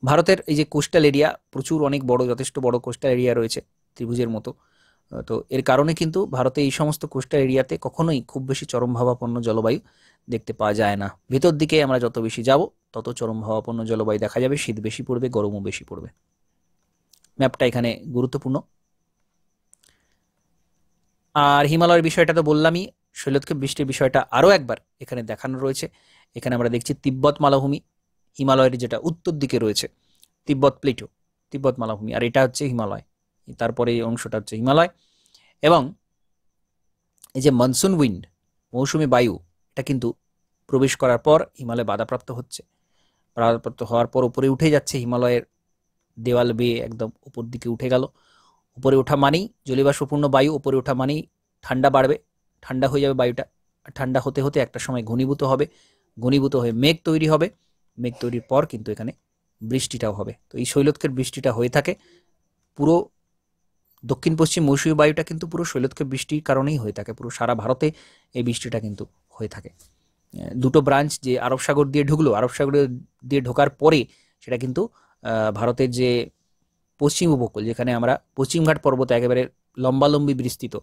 ভারতের এই যে কোস্টাল এরিয়া, প্রচুর অনেক বড়, যথেষ্ট বড় কোস্টাল এরিয়া রয়েছে, ত্রিভুজের মতো। তো এর কারণে কিন্তু ভারতে এই সমস্ত কোস্টাল এরিয়াতে কখনোই খুব বেশি চরমভাবাপন্ন জলবায়ু দেখতে পাওয়া যায় না। ভেতর দিকে আমরা যত বেশি যাব তত চরমভাবাপন্ন জলবায়ু দেখা যাবে, শীত বেশি পড়বে, গরমও বেশি পড়বে। ম্যাপটা এখানে গুরুত্বপূর্ণ। আর হিমালয়ের বিষয়টা তো বললামই, শৈলক্ষেপ বৃষ্টির বিষয়টা আরও একবার এখানে দেখানো রয়েছে। এখানে আমরা দেখছি তিব্বত মালভূমি, হিমালয়ের যেটা উত্তর দিকে রয়েছে তিব্বত প্লেটো, তিব্বত মালভূমি, আর এটা হচ্ছে হিমালয়, তারপরে এই অংশটা হচ্ছে হিমালয়। এবং এই যে মনসুন উইন্ড, মৌসুমী বায়ু, এটা কিন্তু প্রবেশ করার পর হিমালয় বাধাপ্রাপ্ত হচ্ছে, বাধাপ্রাপ্ত হওয়ার পর উপরে উঠে যাচ্ছে, হিমালয়ের দেওয়াল বেয়ে একদম উপর দিকে উঠে গেল। উপরে ওঠা মানেই জলীয়বাষ্পপূর্ণ বায়ু, উপরে ওঠা মানেই ঠান্ডা বাড়বে, ঠান্ডা হয়ে যাবে বায়ুটা, ঠান্ডা হতে হতে একটা সময় ঘনীভূত হবে, ঘনীভূত হয়ে মেঘ তৈরি হবে, মেঘ তৈরির পর কিন্তু এখানে বৃষ্টিটাও হবে। তো এই শৈলক্ষেপ বৃষ্টিটা হয়ে থাকে পুরো দক্ষিণ পশ্চিম মৌসুমী বায়ুটা কিন্তু পুরো শৈলক্ষেপ বৃষ্টির কারণেই হয়ে থাকে, পুরো সারা ভারতে এই বৃষ্টিটা কিন্তু হয়ে থাকে। দুটো ব্রাঞ্চ যে আরব সাগর দিয়ে ঢুকলো, আরব সাগর দিয়ে ঢোকার পরে সেটা কিন্তু ভারতের যে পশ্চিম উপকূল, যেখানে আমরা পশ্চিমঘাট পর্বত একেবারে লম্বালম্বি বিস্তৃত,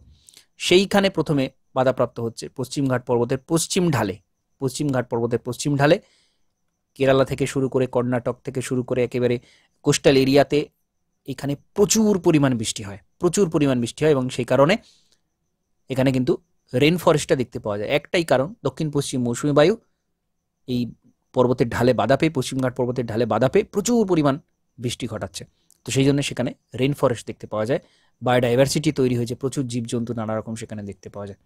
সেইখানে প্রথমে বাধাপ্রাপ্ত হচ্ছে পশ্চিমঘাট পর্বতের পশ্চিম ঢালে, পশ্চিমঘাট পর্বতের পশ্চিম ঢালে কেরালা থেকে শুরু করে কর্ণাটক থেকে শুরু করে একেবারে কোস্টাল এরিয়াতে এখানে প্রচুর পরিমাণ বৃষ্টি হয়, প্রচুর পরিমাণ বৃষ্টি হয়, এবং সেই কারণে এখানে কিন্তু রেন ফরেস্টটা দেখতে পাওয়া যায়। একটাই কারণ, দক্ষিণ পশ্চিম মৌসুমী বায়ু এই পর্বতের ঢালে বাধা পেয়ে, পশ্চিমঘাট পর্বতের ঢালে বাধা পেয়ে প্রচুর পরিমাণ বৃষ্টি ঘটাচ্ছে। তো সেই জন্য সেখানে রেন ফরেস্ট দেখতে পাওয়া যায়, বায়োডাইভার্সিটি তৈরি হয়েছে, প্রচুর জীবজন্তু নানা রকম সেখানে দেখতে পাওয়া যায়।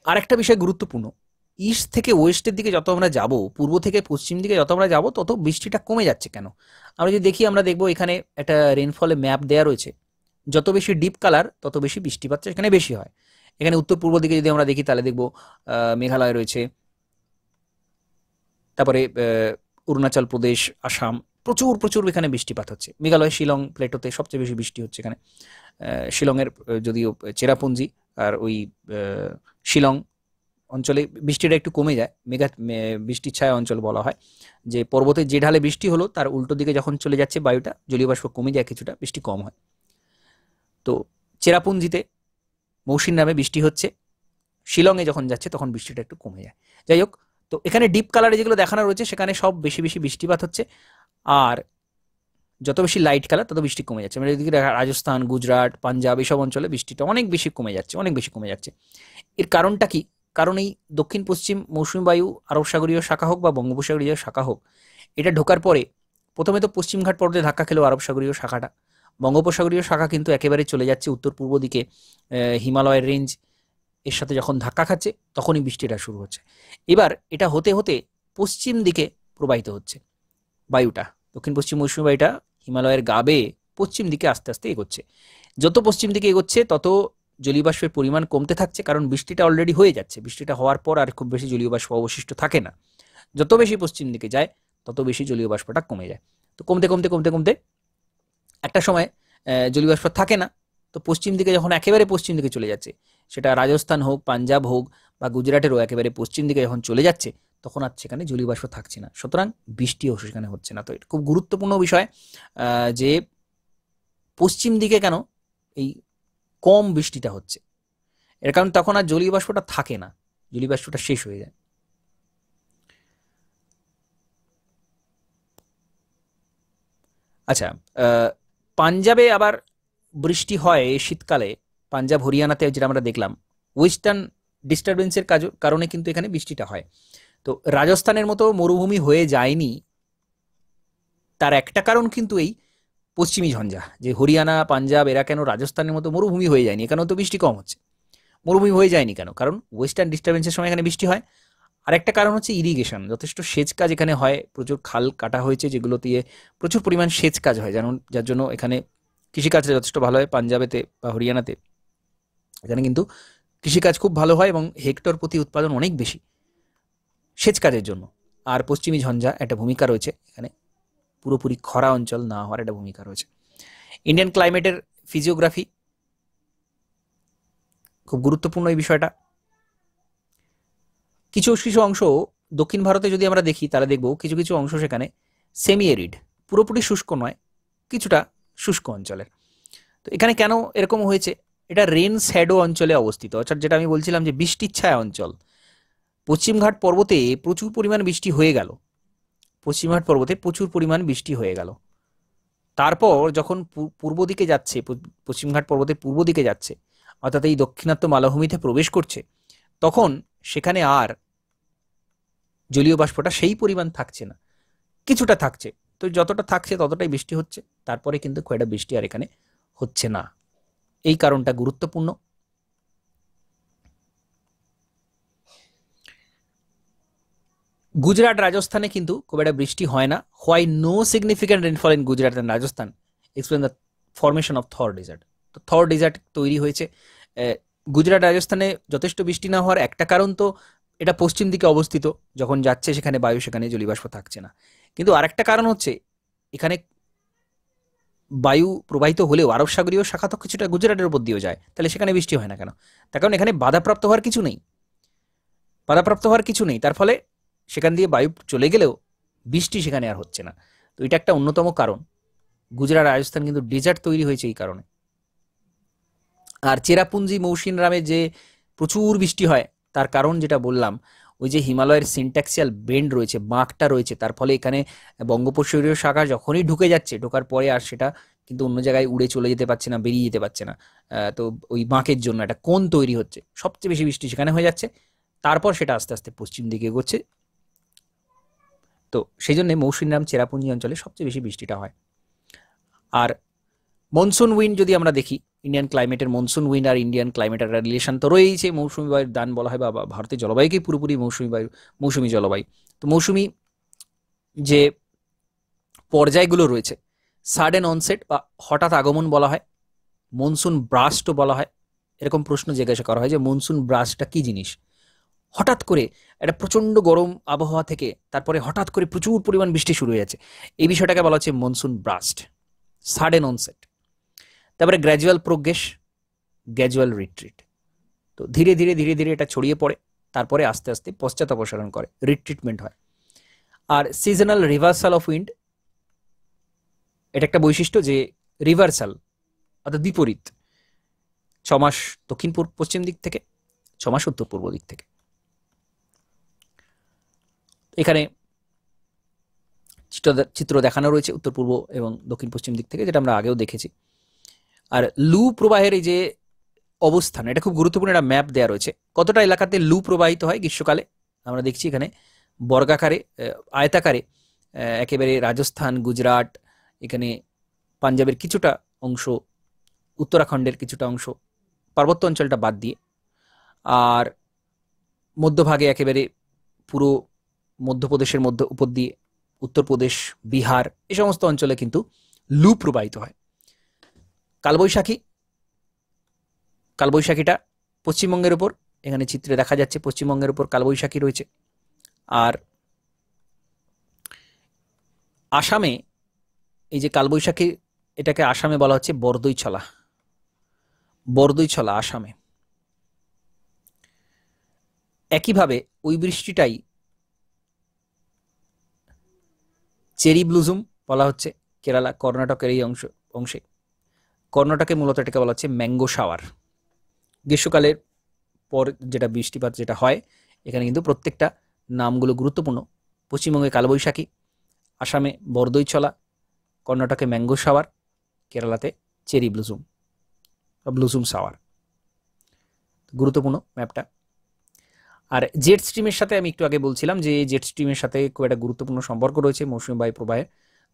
আর একটা বিষয় গুরুত্বপূর্ণ, ইস্ট থেকে ওয়েস্টের দিকে যত আমরা যাব, পূর্ব থেকে পশ্চিম দিকে যত আমরা যাব, তত বৃষ্টিটা কমে যাচ্ছে কেন? আমরা যদি দেখি, আমরা দেখবো এখানে একটা রেনফলের ম্যাপ দেওয়া রয়েছে। যত বেশি ডিপ কালার তত বেশি বৃষ্টিপাত এখানে বেশি হয়। এখানে উত্তর পূর্ব দিকে যদি আমরা দেখি তাহলে দেখবো মেঘালয় রয়েছে, তারপরে অরুণাচল প্রদেশ, আসাম, প্রচুর প্রচুর এখানে বৃষ্টিপাত হচ্ছে। মেঘালয় শিলং প্লেটোতে সবচেয়ে বেশি বৃষ্টি হচ্ছে এখানে। শিলংয়ের যদিও চেরাপুঞ্জি আর ওই শিলং অঞ্চলে বৃষ্টিটা একটু কমে যায়, বৃষ্টির ছায়া অঞ্চল বলা হয়। যে পর্বতের যে ঢালে বৃষ্টি হলো তার উল্টো দিকে যখন চলে যাচ্ছে বায়ুটা, জলীয় বাষ্প কমে যায় কিছুটা, বৃষ্টি কম হয়। তো চেরাপুঞ্জিতে মৌসুমী নামে বৃষ্টি হচ্ছে, শিলংয়ে যখন যাচ্ছে তখন বৃষ্টিটা একটু কমে যায়। যাই হোক, তো এখানে ডিপ কালারে যেগুলো দেখানো রয়েছে সেখানে সব বেশি বেশি বৃষ্টিপাত হচ্ছে, আর যত বেশি লাইট কালার তত বৃষ্টি কমে যাচ্ছে। মানে এদিকে রাজস্থান, গুজরাট, পাঞ্জাব এইসব অঞ্চলে বৃষ্টিটা অনেক বেশি কমে যাচ্ছে, অনেক বেশি কমে যাচ্ছে। এর কারণটা কি? কারণ এই দক্ষিণ পশ্চিম মৌসুমী বায়ু আরব সাগরীয় শাখা হোক বা বঙ্গোপসাগরীয় শাখা হোক, এটা ঢোকার পরে প্রথমে তো পশ্চিমঘাট পর্বতে ধাক্কা খেলো আরব সাগরীয় শাখাটা, বঙ্গোপসাগরীয় শাখা কিন্তু একেবারে চলে যাচ্ছে উত্তর পূর্ব দিকে, হিমালয়ের রেঞ্জ এর সাথে যখন ধাক্কা খাচ্ছে তখনই বৃষ্টিটা শুরু হচ্ছে। এবার এটা হতে হতে পশ্চিম দিকে প্রবাহিত হচ্ছে বায়ুটা, দক্ষিণ পশ্চিম মৌসুমী বায়ুটা হিমালয়ের গা বেয়ে পশ্চিম দিকে আস্তে আস্তে এগোচ্ছে। যত পশ্চিম দিকে এগোচ্ছে তত জলীয় বাষ্পের পরিমাণ কমতে থাকছে, কারণ বৃষ্টিটা অলরেডি হয়ে যাচ্ছে। বৃষ্টিটা হওয়ার পর আর খুব বেশি জলীয় বাষ্প অবশিষ্ট থাকে না। যত বেশি পশ্চিম দিকে যায় তত বেশি জলীয় বাষ্পটা কমে যায়। তো কমতে কমতে কমতে কমতে একটা সময় জলীয় বাষ্প থাকে না। তো পশ্চিম দিকে যখন একেবারে পশ্চিম দিকে চলে যাচ্ছে, সেটা রাজস্থান হোক, পাঞ্জাব হোক বা গুজরাটেরও একেবারে পশ্চিম দিকে যখন চলে যাচ্ছে, তখন আর সেখানে জলীয় বাষ্প থাকছে না, সুতরাং বৃষ্টিও সেখানে হচ্ছে না। তো এটা খুব গুরুত্বপূর্ণ বিষয় যে পশ্চিম দিকে কেন এই কম বৃষ্টিটা হচ্ছে, এর কারণ তখন আর জলীয় বাষ্পটা থাকে না, জলীয় বাষ্পটা শেষ হয়ে যায়। আচ্ছা, পাঞ্জাবে আবার বৃষ্টি হয় শীতকালে, পাঞ্জাব হরিয়ানাতে যেটা আমরা দেখলাম, ওয়েস্টার্ন ডিস্টারবেন্সের কারণে কিন্তু এখানে বৃষ্টিটা হয়। তো রাজস্থানের মতো মরুভূমি হয়ে যায়নি, তার একটা কারণ কিন্তু এই পশ্চিমী ঝঞ্ঝা। যে হরিয়ানা, পাঞ্জাব এরা কেন রাজস্থানের মতো মরুভূমি হয়ে যায়নি, এখানেও তো বৃষ্টি কম হচ্ছে। মরুভূমি হয়ে যায়নি কেন? কারণ ওয়েস্টার্ন ডিস্টারবেন্সের সময় এখানে বৃষ্টি হয়। আর একটা কারণ হচ্ছে ইরিগেশন, যথেষ্ট সেচ কাজ এখানে হয়, প্রচুর খাল কাটা হয়েছে যেগুলো দিয়ে প্রচুর পরিমাণ সেচ কাজ হয়, যার জন্য এখানে কৃষিকাজটা যথেষ্ট ভালো হয়। পাঞ্জাবেতে বা হরিয়ানাতে এখানে কিন্তু কৃষিকাজ খুব ভালো হয় এবং হেক্টর প্রতি উৎপাদন অনেক বেশি সেচ কাজের জন্য। আর পশ্চিমী ঝঞ্ঝা একটা ভূমিকা রয়েছে এখানে, পুরোপুরি খরা অঞ্চল না হওয়ার একটা ভূমিকা রয়েছে। ইন্ডিয়ান ক্লাইমেটের ফিজিওগ্রাফি খুব গুরুত্বপূর্ণ এই বিষয়টা। কিছু কিছু অংশ দক্ষিণ ভারতে যদি আমরা দেখি তাহলে দেখব কিছু কিছু অংশ সেখানে সেমি এরিড, পুরোপুরি শুষ্ক নয়, কিছুটা শুষ্ক অঞ্চলের। তো এখানে কেন এরকম হয়েছে? এটা রেন শ্যাডো অঞ্চলে অবস্থিত, অর্থাৎ যেটা আমি বলছিলাম যে বৃষ্টির ছায়া অঞ্চল। পশ্চিমঘাট পর্বতে প্রচুর পরিমাণ বৃষ্টি হয়ে গেল, পশ্চিমঘাট পর্বতে প্রচুর পরিমাণ বৃষ্টি হয়ে গেল, তারপর যখন পূর্ব দিকে যাচ্ছে, পশ্চিমঘাট পর্বতের পূর্ব দিকে যাচ্ছে, অর্থাৎ এই দক্ষিণাত্য মালভূমিতে প্রবেশ করছে, তখন সেখানে আর জলীয় বাষ্পটা সেই পরিমাণ থাকছে না, কিছুটা থাকছে। তো যতটা থাকছে ততটাই বৃষ্টি হচ্ছে, তারপরে কিন্তু খুব একটা বৃষ্টি আর এখানে হচ্ছে না। এই কারণটা গুরুত্বপূর্ণ। গুজরাট, রাজস্থানে কিন্তু খুব একটা বৃষ্টি হয় না। Why no significant rainfall in Gujarat and Rajasthan? Explain the formation of Thar desert. তো থর ডেজার্ট তৈরি হয়েছে গুজরাট, রাজস্থানে যথেষ্ট বৃষ্টি না হওয়ার একটা কারণ তো এটা পশ্চিম দিকে অবস্থিত, যখন যাচ্ছে সেখানে বায়ু, সেখানে জলীয়বাষ্প থাকছে না। কিন্তু আরেকটা কারণ হচ্ছে এখানে বায়ু প্রবাহিত হলেও আরব সাগরীয় শাখা তো কিছুটা গুজরাটের উপর দিয়েও যায়, তাহলে সেখানে বৃষ্টি হয় না কেন? তার কারণ এখানে বাধাপ্রাপ্ত হওয়ার কিছু নেই, বাধাপ্রাপ্ত হওয়ার কিছু নেই, তার ফলে সেখান দিয়ে বায়ু চলে গেলেও বৃষ্টি সেখানে আর হচ্ছে না। তো এটা একটা অন্যতম কারণ। গুজরাট, রাজস্থান কিন্তু ডেজার্ট তৈরি হয়েছে এই কারণে। আর চেরাপুঞ্জি, মৌসিনরামে যে প্রচুর বৃষ্টি হয় তার কারণ যেটা বললাম, ওই যে হিমালয়ের সিনট্যাক্সিয়াল বেন্ড রয়েছে, বাঁকটা রয়েছে, তার ফলে এখানে বঙ্গোপসাগরীয় শাখা যখনই ঢুকে যাচ্ছে, ঢোকার পরে আর সেটা কিন্তু অন্য জায়গায় উড়ে চলে যেতে পারছে না, বেরিয়ে যেতে পারছে না। তো ওই বাঁকের জন্য একটা কোণ তৈরি হচ্ছে, সবচেয়ে বেশি বৃষ্টি সেখানে হয়ে যাচ্ছে, তারপর সেটা আস্তে আস্তে পশ্চিম দিকে এগোচ্ছে। তো সেই জন্য মৌসুমীরাম চেরাপুঞ্জি অঞ্চলে সবচেয়ে বেশি বৃষ্টিটা হয়। আর মনসুন উইন্ড যদি আমরা দেখি, ইন্ডিয়ান ক্লাইমেটের মনসুন উইন্ড আর ইন্ডিয়ান ক্লাইমেটের রিলেশন তো রয়েছে, মৌসুমী বায়ুর দান বলা হয়, বা ভারতের জলবায়ুকেই পুরোপুরি মৌসুমী জলবায়ু। তো মৌসুমী যে পর্যায়গুলো রয়েছে, সাডেন অনসেট বা হঠাৎ আগমন বলা হয়, মনসুন ব্রাস্টও বলা হয়। এরকম প্রশ্ন জিজ্ঞাসা করা হয় যে মনসুন ব্রাস্টটা কি জিনিস। হঠাৎ করে একটা প্রচণ্ড গরম আবহাওয়া থেকে তারপরে হঠাৎ করে প্রচুর পরিমাণ বৃষ্টি শুরু হয়ে যাচ্ছে, এই বিষয়টাকে বলা হচ্ছে মনসুন ব্রাস্ট, সাডেন অনসেট। তারপরে গ্র্যাজুয়াল প্রোগ্রেস, গ্র্যাজুয়াল রিট্রিট। তো ধীরে ধীরে ধীরে ধীরে এটা ছড়িয়ে পড়ে, তারপরে আস্তে আস্তে পশ্চাৎ অপসারণ করে, রিট্রিটমেন্ট হয়। আর সিজনাল রিভার্সাল অফ উইন্ড, এটা একটা বৈশিষ্ট্য যে রিভার্সাল অর্থাৎ বিপরীত, 6 মাস দক্ষিণ পশ্চিম দিক থেকে, 6 মাস উত্তর পূর্ব দিক থেকে। এখানে চিত্র দেখানো রয়েছে উত্তর পূর্ব এবং দক্ষিণ পশ্চিম দিক থেকে, যেটা আমরা আগেও দেখেছি। আর লু প্রবাহের এই যে অবস্থান, এটা খুব গুরুত্বপূর্ণ একটা ম্যাপ দেওয়া রয়েছে, কতটা এলাকাতে লু প্রবাহিত হয় গ্রীষ্মকালে। আমরা দেখছি এখানে বর্গাকারে, আয়তাকারে একেবারে রাজস্থান, গুজরাট, এখানে পাঞ্জাবের কিছুটা অংশ, উত্তরাখণ্ডের কিছুটা অংশ, পার্বত্য অঞ্চলটা বাদ দিয়ে, আর মধ্যভাগে একেবারে পুরো মধ্যপ্রদেশের মধ্য উপর দিয়ে উত্তরপ্রদেশ, বিহার, এই সমস্ত অঞ্চলে কিন্তু লু প্রবাহিত হয়। কালবৈশাখীটা পশ্চিমবঙ্গের উপর, এখানে চিত্রে দেখা যাচ্ছে পশ্চিমবঙ্গের উপর কালবৈশাখী রয়েছে। আর আসামে এই যে কালবৈশাখী, এটাকে আসামে বলা হচ্ছে বরদৈছলা, বরদৈছলা আসামে। একইভাবে ওই বৃষ্টিটাই চেরি ব্লুজুম বলা হচ্ছে কেরালা, কর্ণাটকের এই অংশে। কর্ণাটকে মূলত এটাকে বলা হচ্ছে ম্যাঙ্গো শাওয়ার। গ্রীষ্মকালের পর যেটা বৃষ্টিপাত যেটা হয়, এখানে কিন্তু প্রত্যেকটা নামগুলো গুরুত্বপূর্ণ। পশ্চিমবঙ্গে কালবৈশাখী, আসামে বরদৈছলা, কর্ণাটকে ম্যাঙ্গো শাওয়ার, কেরালাতে চেরি ব্লুজুম বা ব্লুজুম শাওয়ার। গুরুত্বপূর্ণ ম্যাপটা। আর জেট স্ট্রিমের সাথে আমি একটু আগে বলছিলাম যে জেট স্ট্রিমের সাথে খুব একটা গুরুত্বপূর্ণ সম্পর্ক রয়েছে মৌসুমী বায়ু প্রবাহের।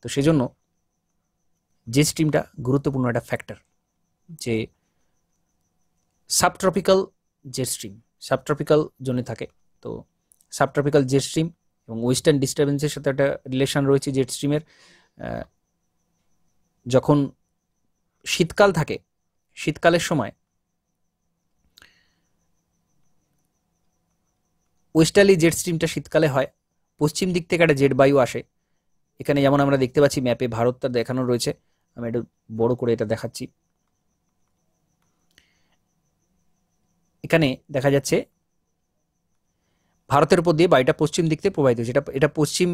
তো সেজন্য জেট স্ট্রিমটা গুরুত্বপূর্ণ একটা ফ্যাক্টর, যে সাবট্রপিক্যাল জেট স্ট্রিম, সাবট্রপিক্যাল জোনে থাকে। তো সাবট্রপিক্যাল জেট স্ট্রিম এবং ওয়েস্টার্ন ডিস্টারবেন্সের সাথে একটা রিলেশন রয়েছে জেট স্ট্রিমের। যখন শীতকাল থাকে, শীতকালের সময় ওয়েস্টার্লি জেট স্ট্রিমটা শীতকালে হয়, পশ্চিম দিক থেকে একটা জেট বায়ু আসে। এখানে যেমন আমরা দেখতে পাচ্ছি ম্যাপে ভারতটা দেখানো রয়েছে, আমি একটু বড় করে এটা দেখাচ্ছি। এখানে দেখা যাচ্ছে ভারতের উপর দিয়ে বায়ুটা পশ্চিম দিক থেকে প্রবাহিত হচ্ছে, এটা পশ্চিম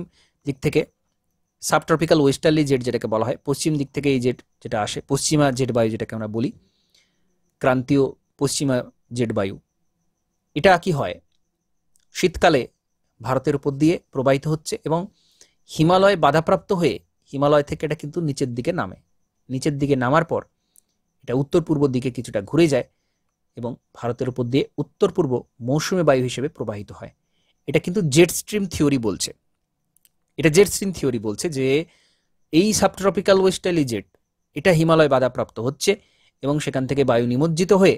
দিক থেকে সাবট্রপিক্যাল ওয়েস্টার্লি জেট যেটাকে বলা হয়, পশ্চিম দিক থেকে এই জেট যেটা আসে, পশ্চিমা জেট বায়ু যেটাকে আমরা বলি, ক্রান্তীয় পশ্চিমা জেট বায়ু। এটা কি হয়, শীতকালে ভারতের উপর দিয়ে প্রবাহিত হচ্ছে এবং হিমালয় বাধাপ্রাপ্ত হয়ে হিমালয় থেকে এটা কিন্তু নিচের দিকে নামে। নিচের দিকে নামার পর এটা উত্তর পূর্ব দিকে কিছুটা ঘুরে যায় এবং ভারতের উপর দিয়ে উত্তর পূর্ব মৌসুমী বায়ু হিসেবে প্রবাহিত হয়। এটা কিন্তু জেট স্ট্রিম থিওরি বলছে, এটা জেট স্ট্রিম থিওরি বলছে যে এই সাবট্রপিক্যাল ওয়েস্টার্লি জেট এটা হিমালয় বাধাপ্রাপ্ত হচ্ছে এবং সেখান থেকে বায়ু নিমজ্জিত হয়ে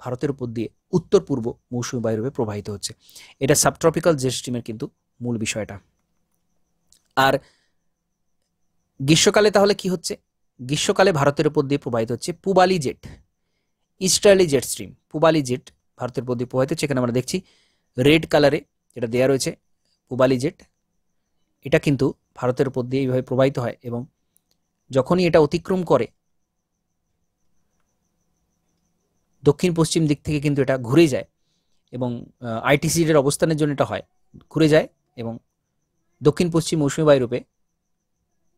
ভারতের উপর দিয়ে উত্তর পূর্ব মৌসুমী বায়ুরূপে প্রবাহিত হচ্ছে। এটা সাবট্রপিক্যাল জেট স্ট্রিমের কিন্তু মূল বিষয়টা। আর গ্রীষ্মকালে তাহলে কি হচ্ছে, গ্রীষ্মকালে ভারতের উপর দিয়ে প্রবাহিত হচ্ছে পূবালি জেট, ইস্টার্লি জেট স্ট্রিম। পূবালি জেট ভারতের উপর দিয়ে প্রবাহিত হচ্ছে, এখানে আমরা দেখছি রেড কালারে যেটা দেওয়া রয়েছে পূবালি জেট, এটা কিন্তু ভারতের উপর দিয়ে এইভাবে প্রবাহিত হয় এবং যখনই এটা অতিক্রম করে দক্ষিণ পশ্চিম দিক থেকে কিন্তু এটা ঘুরে যায় এবং আইটিসিডের অবস্থানের জন্য এটা হয়, ঘুরে যায় এবং দক্ষিণ পশ্চিম মৌসুমী বায়ুরূপে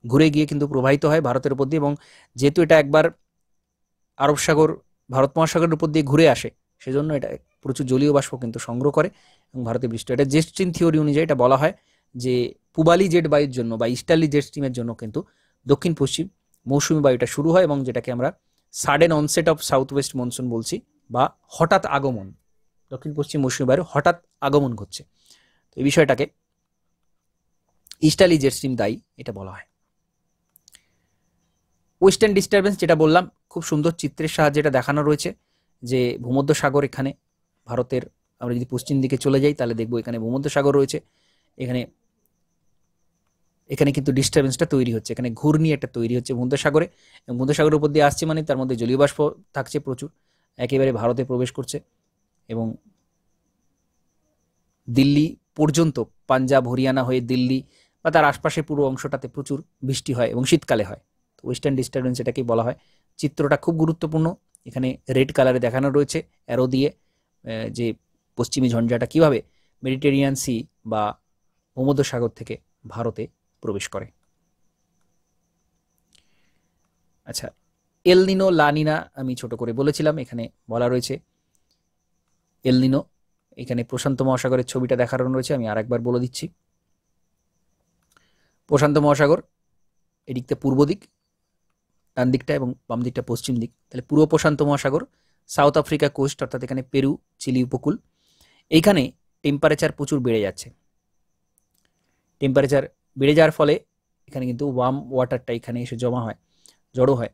ঘুরে গিয়ে কিন্তু প্রবাহিত হয় ভারতের উপর দিয়ে। এবং যেহেতু এটা একবার আরব সাগর, ভারত মহাসাগরের উপর দিয়ে ঘুরে আসে, সেজন্য এটা প্রচুর জলীয় বাষ্প কিন্তু সংগ্রহ করে এবং ভারতে বৃষ্টি হয়। এটা জেট স্ট্রিম থিওরি অনুযায়ী এটা বলা হয় যে পূবালি জেট বায়ুর জন্য বা ইস্টার্লি জেট স্ট্রিমের জন্য কিন্তু দক্ষিণ পশ্চিম মৌসুমি বায়ুটা শুরু হয় এবং যেটাকে আমরা sudden onset of south West monsoon বলছি, বা হঠাৎ আগমন, দক্ষিণ পশ্চিম মৌসুমি বায়ুর হঠাৎ আগমন ঘটছে। তো এই বিষয়টাকে ইস্টার্লি জেট স্ট্রিম দায়ী এটা বলা হয়। ওয়েস্টার্ন ডিস্টারবেন্স যেটা বললাম, খুব সুন্দর চিত্রের সাহায্যে এটা দেখানো রয়েছে যে ভূমধ্যসাগর এখানে ভারতের, আমরা যদি পশ্চিম দিকে চলে যাই তাহলে দেখবো এখানে ভূমধ্যসাগর রয়েছে, এখানে এখানে কিন্তু ডিস্টারবেন্সটা তৈরি হচ্ছে, এখানে ঘূর্ণি একটা তৈরি হচ্ছে ভূমধ্যসাগরে, এবং ভূমধ্যসাগরের উপর দিয়ে আসছে মানে তার মধ্যে জলীয় বাষ্প থাকছে প্রচুর, একেবারে ভারতে প্রবেশ করছে এবং দিল্লি পর্যন্ত, পাঞ্জাব হরিয়ানা হয়ে দিল্লি বা তার আশপাশের পুরো অংশটাতে প্রচুর বৃষ্টি হয় এবং শীতকালে হয়। তো ওয়েস্টার্ন ডিস্টারবেন্স এটাকেই বলা হয়। চিত্রটা খুব গুরুত্বপূর্ণ, এখানে রেড কালারে দেখানো রয়েছে অ্যারো দিয়ে যে পশ্চিমী ঝঞ্ঝাটা কিভাবে মেডিটেরিয়ান সি বা ভূমধ্যসাগর থেকে ভারতে প্রবেশ করে। আচ্ছা, এল নিনো লা নিনা আমি ছোট করে বলেছিলাম, এখানে বলা রয়েছে এল নিনো, এখানে প্রশান্ত মহাসাগরের ছবিটা দেখানো রয়েছে, আমি আরেকবার বলে দিচ্ছি। প্রশান্ত মহাসাগর এদিকটা পূর্ব দিক, ডান দিকটা, এবং বাম দিকটা পশ্চিম দিক, তাহলে পূর্ব প্রশান্ত মহাসাগর, সাউথ আফ্রিকা কোস্ট অর্থাৎ এখানে পেরু চিলি উপকূল, এইখানে টেম্পারেচার প্রচুর বেড়ে যাচ্ছে। টেম্পারেচার বেড়ে যাওয়ার ফলে এখানে কিন্তু ওয়ার্ম ওয়াটারটা এখানে এসে জমা হয়, জড়ো হয়,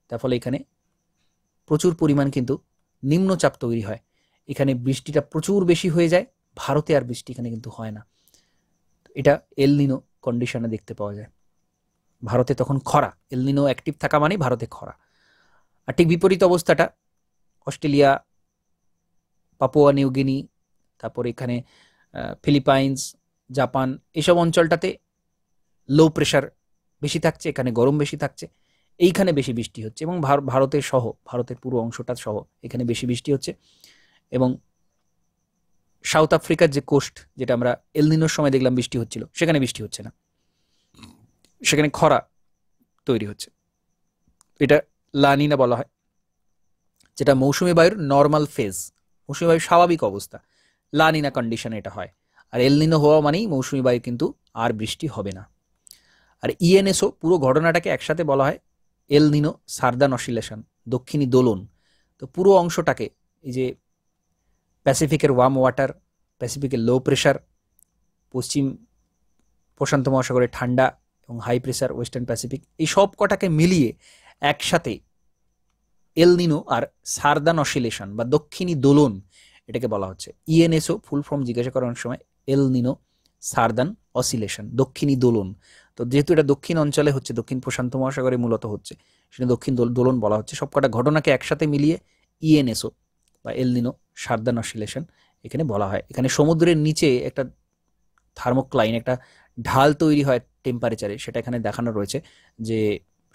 তার ফলে এখানে প্রচুর পরিমাণ কিন্তু নিম্নচাপ তৈরি হয়, এখানে বৃষ্টিটা প্রচুর বেশি হয়ে যায়, ভারতে আর বৃষ্টি এখানে কিন্তু হয় না। এটা এল নিনো কন্ডিশনে দেখতে পাওয়া যায়। ভারতে তখন খরা, এল নিনো অ্যাক্টিভ থাকা মানে ভারতে খরা। আর ঠিক বিপরীত অবস্থাটা অস্ট্রেলিয়া, পাপুয়া নিউগিনি, তারপর এখানে ফিলিপাইন্স, জাপান, এসব অঞ্চলটাতে লো প্রেশার বেশি থাকছে, এখানে গরম বেশি থাকছে, এইখানে বেশি বৃষ্টি হচ্ছে, এবং ভারতের সহ, ভারতের পুরো অংশটা সহ এখানে বেশি বৃষ্টি হচ্ছে। এবং সাউথ আফ্রিকার যে কোস্ট, যেটা আমরা এল নিনোর সময় দেখলাম বৃষ্টি হচ্ছিল, সেখানে বৃষ্টি হচ্ছে না, সেখানে খরা তৈরি হচ্ছে। এটা লা নিনা বলা হয়, যেটা মৌসুমী বায়ুর নর্মাল ফেজ, মৌসুমী বায়ুর স্বাভাবিক অবস্থা, লা নিনা কন্ডিশনে এটা হয়। আর এল নিনো হওয়া মানেই মৌসুমী বায়ু কিন্তু আর বৃষ্টি হবে না। আর ইএনএসও পুরো ঘটনাটাকে একসাথে বলা হয় এল নিনো সার্দান অসিলেশন, দক্ষিণী দোলন। তো পুরো অংশটাকে, এই যে প্যাসিফিকের ওয়ার্ম ওয়াটার, প্যাসিফিকের লো প্রেশার, পশ্চিম প্রশান্ত মহাসাগরের ঠান্ডা এবং হাই প্রেশার ওয়েস্টার্ন প্যাসিফিক, এই সব কটাকে মিলিয়ে একসাথে এল নিনো আর সার্দান অসিলেশন বা দক্ষিণী দোলন এটাকে বলা হচ্ছে। ইএনএসও ফুল ফর্ম জিজ্ঞাসা করার সময় এল নিনো সার্দান অসিলেশন, দক্ষিণী দোলন। তো যেহেতু এটা দক্ষিণ অঞ্চলে হচ্ছে, দক্ষিণ প্রশান্ত মহাসাগরে মূলত হচ্ছে, সেটা দক্ষিণ দোলন বলা হচ্ছে। সবকটা ঘটনাকে একসাথে মিলিয়ে ইএনএসও বা এল নিনো সার্দান অসিলেশন এখানে বলা হয়। এখানে সমুদ্রের নিচে একটা থার্মোক্লাইন, একটা ঢাল তৈরি হয় টেম্পারেচারে, সেটা এখানে দেখানো রয়েছে যে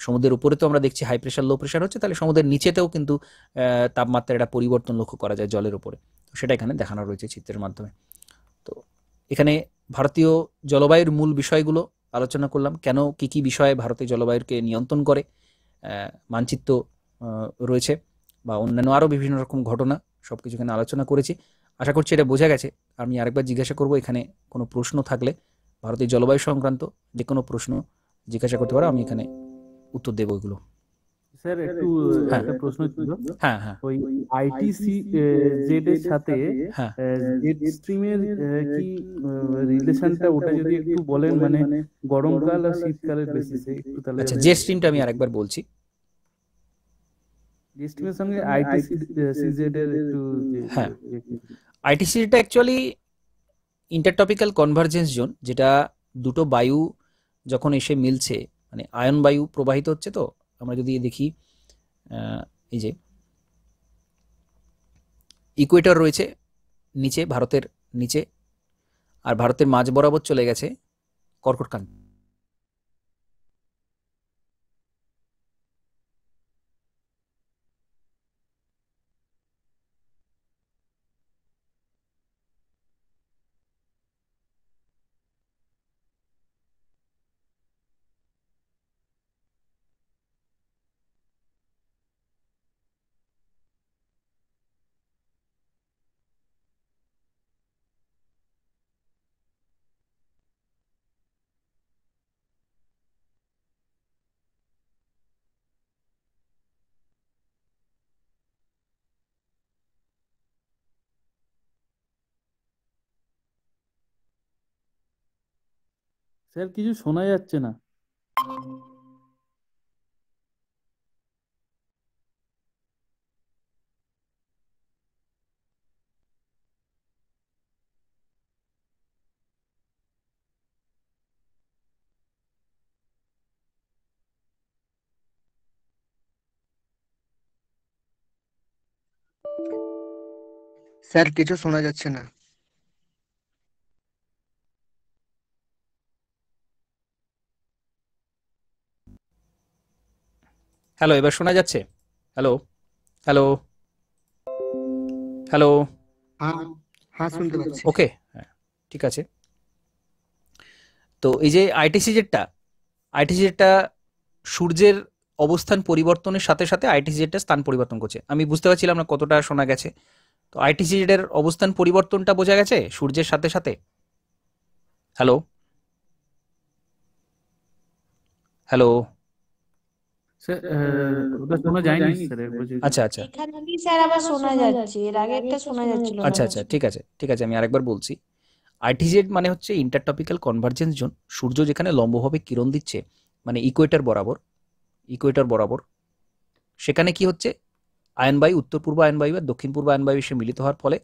সমুদ্রের উপরে তো আমরা দেখছি হাই প্রেশার লো প্রেশার হচ্ছে, তাহলে সমুদ্রের নিচেতেও কিন্তু তাপমাত্রার একটা পরিবর্তন লক্ষ্য করা যায় জলের উপরে, তো সেটা এখানে দেখানো রয়েছে চিত্রের মাধ্যমে। তো এখানে ভারতীয় জলবায়ুর মূল বিষয়গুলো আলোচনা করলাম, কেন কি কি বিষয়ে ভারতীয় জলবায়ুকে নিয়ন্ত্রণ করে, মানচিত্র রয়েছে বা অন্যান্য আরও বিভিন্ন রকম ঘটনা, সব কিছু এখানে আলোচনা করেছি। আশা করছি এটা বোঝা গেছে। আমি আরেকবার জিজ্ঞাসা করব, এখানে কোনো প্রশ্ন থাকলে ভারতীয় জলবায়ু সংক্রান্ত যে কোনো প্রশ্ন জিজ্ঞাসা করতে পারো, আমি এখানে উত্তর দেবো এগুলো। স্যার একটু হ্যাঁ একটা প্রশ্ন ছিল, হ্যাঁ হ্যাঁ ওই আইটিসি জেড এর সাথে হ্যাঁ জেড স্ট্রিমের কি রিলেশনটা, ওটা যদি একটু বলেন, মানে গরমকাল আর শীতকালের বেসিসে একটু, তাহলে আচ্ছা, আমি জেট স্ট্রিমটা আমি আরেকবার বলছি। জেড স্ট্রিমের সঙ্গে আইটিসি সিজেড এর একটু হ্যাঁ, আইটিসিটা অ্যাকচুয়ালি ইন্টারটপিক্যাল কনভার্জেন্স জোন, যেটা দুটো বায়ু যখন এসে মিলছে, মানে আয়ন বায়ু প্রবাহিত হচ্ছে। তো আমরা যদি দেখি, এই যে ইকুয়েটর রয়েছে নিচে, ভারতের নিচে, আর ভারতের মাঝ বরাবর চলে গেছে কর্কটক্রান্তি। স্যার কিছু শোনা যাচ্ছে না। স্যার কিছু শোনা যাচ্ছে না। হ্যালো, এবার শোনা যাচ্ছে? Hello, hello, hello. হ্যাঁ, হ্যাঁ শুনতে পাচ্ছি। ওকে, হ্যাঁ, ঠিক আছে। তো এই যে আইটিসিজেডটা সূর্যের অবস্থান পরিবর্তনের সাথে সাথে আইটিসিজেডটা স্থান পরিবর্তন করছে। আমি বুঝতে পারছিলাম না কতটা শোনা গেছে। তো আইটিসিজেড এর অবস্থান পরিবর্তনটা বোঝা গেছে সূর্যের সাথে সাথে। Hello, hello. স্যার ওটা শোনা যায়নি স্যার, একবার যদি। আচ্ছা, আচ্ছা, এখান থেকে স্যার আবার শোনা যাচ্ছে, এর আগে একটা শোনা যাচ্ছিল না। আচ্ছা, আচ্ছা, ঠিক আছে, ঠিক আছে, আমি আরেকবার বলছি। আইটিজেড মানে হচ্ছে ইন্টারটপিক্যাল কনভার্জেন্স জোন। সূর্য যেখানে লম্বভাবে কিরণ দিচ্ছে, মানে ইকুয়েটর বরাবর, সেখানে কি হচ্ছে, আয়ন বায়ু, উত্তর পূর্ব আয়ন বায়ু আর দক্ষিণ পূর্ব আয়ন বায়ু এসে মিলিত হওয়ার ফলে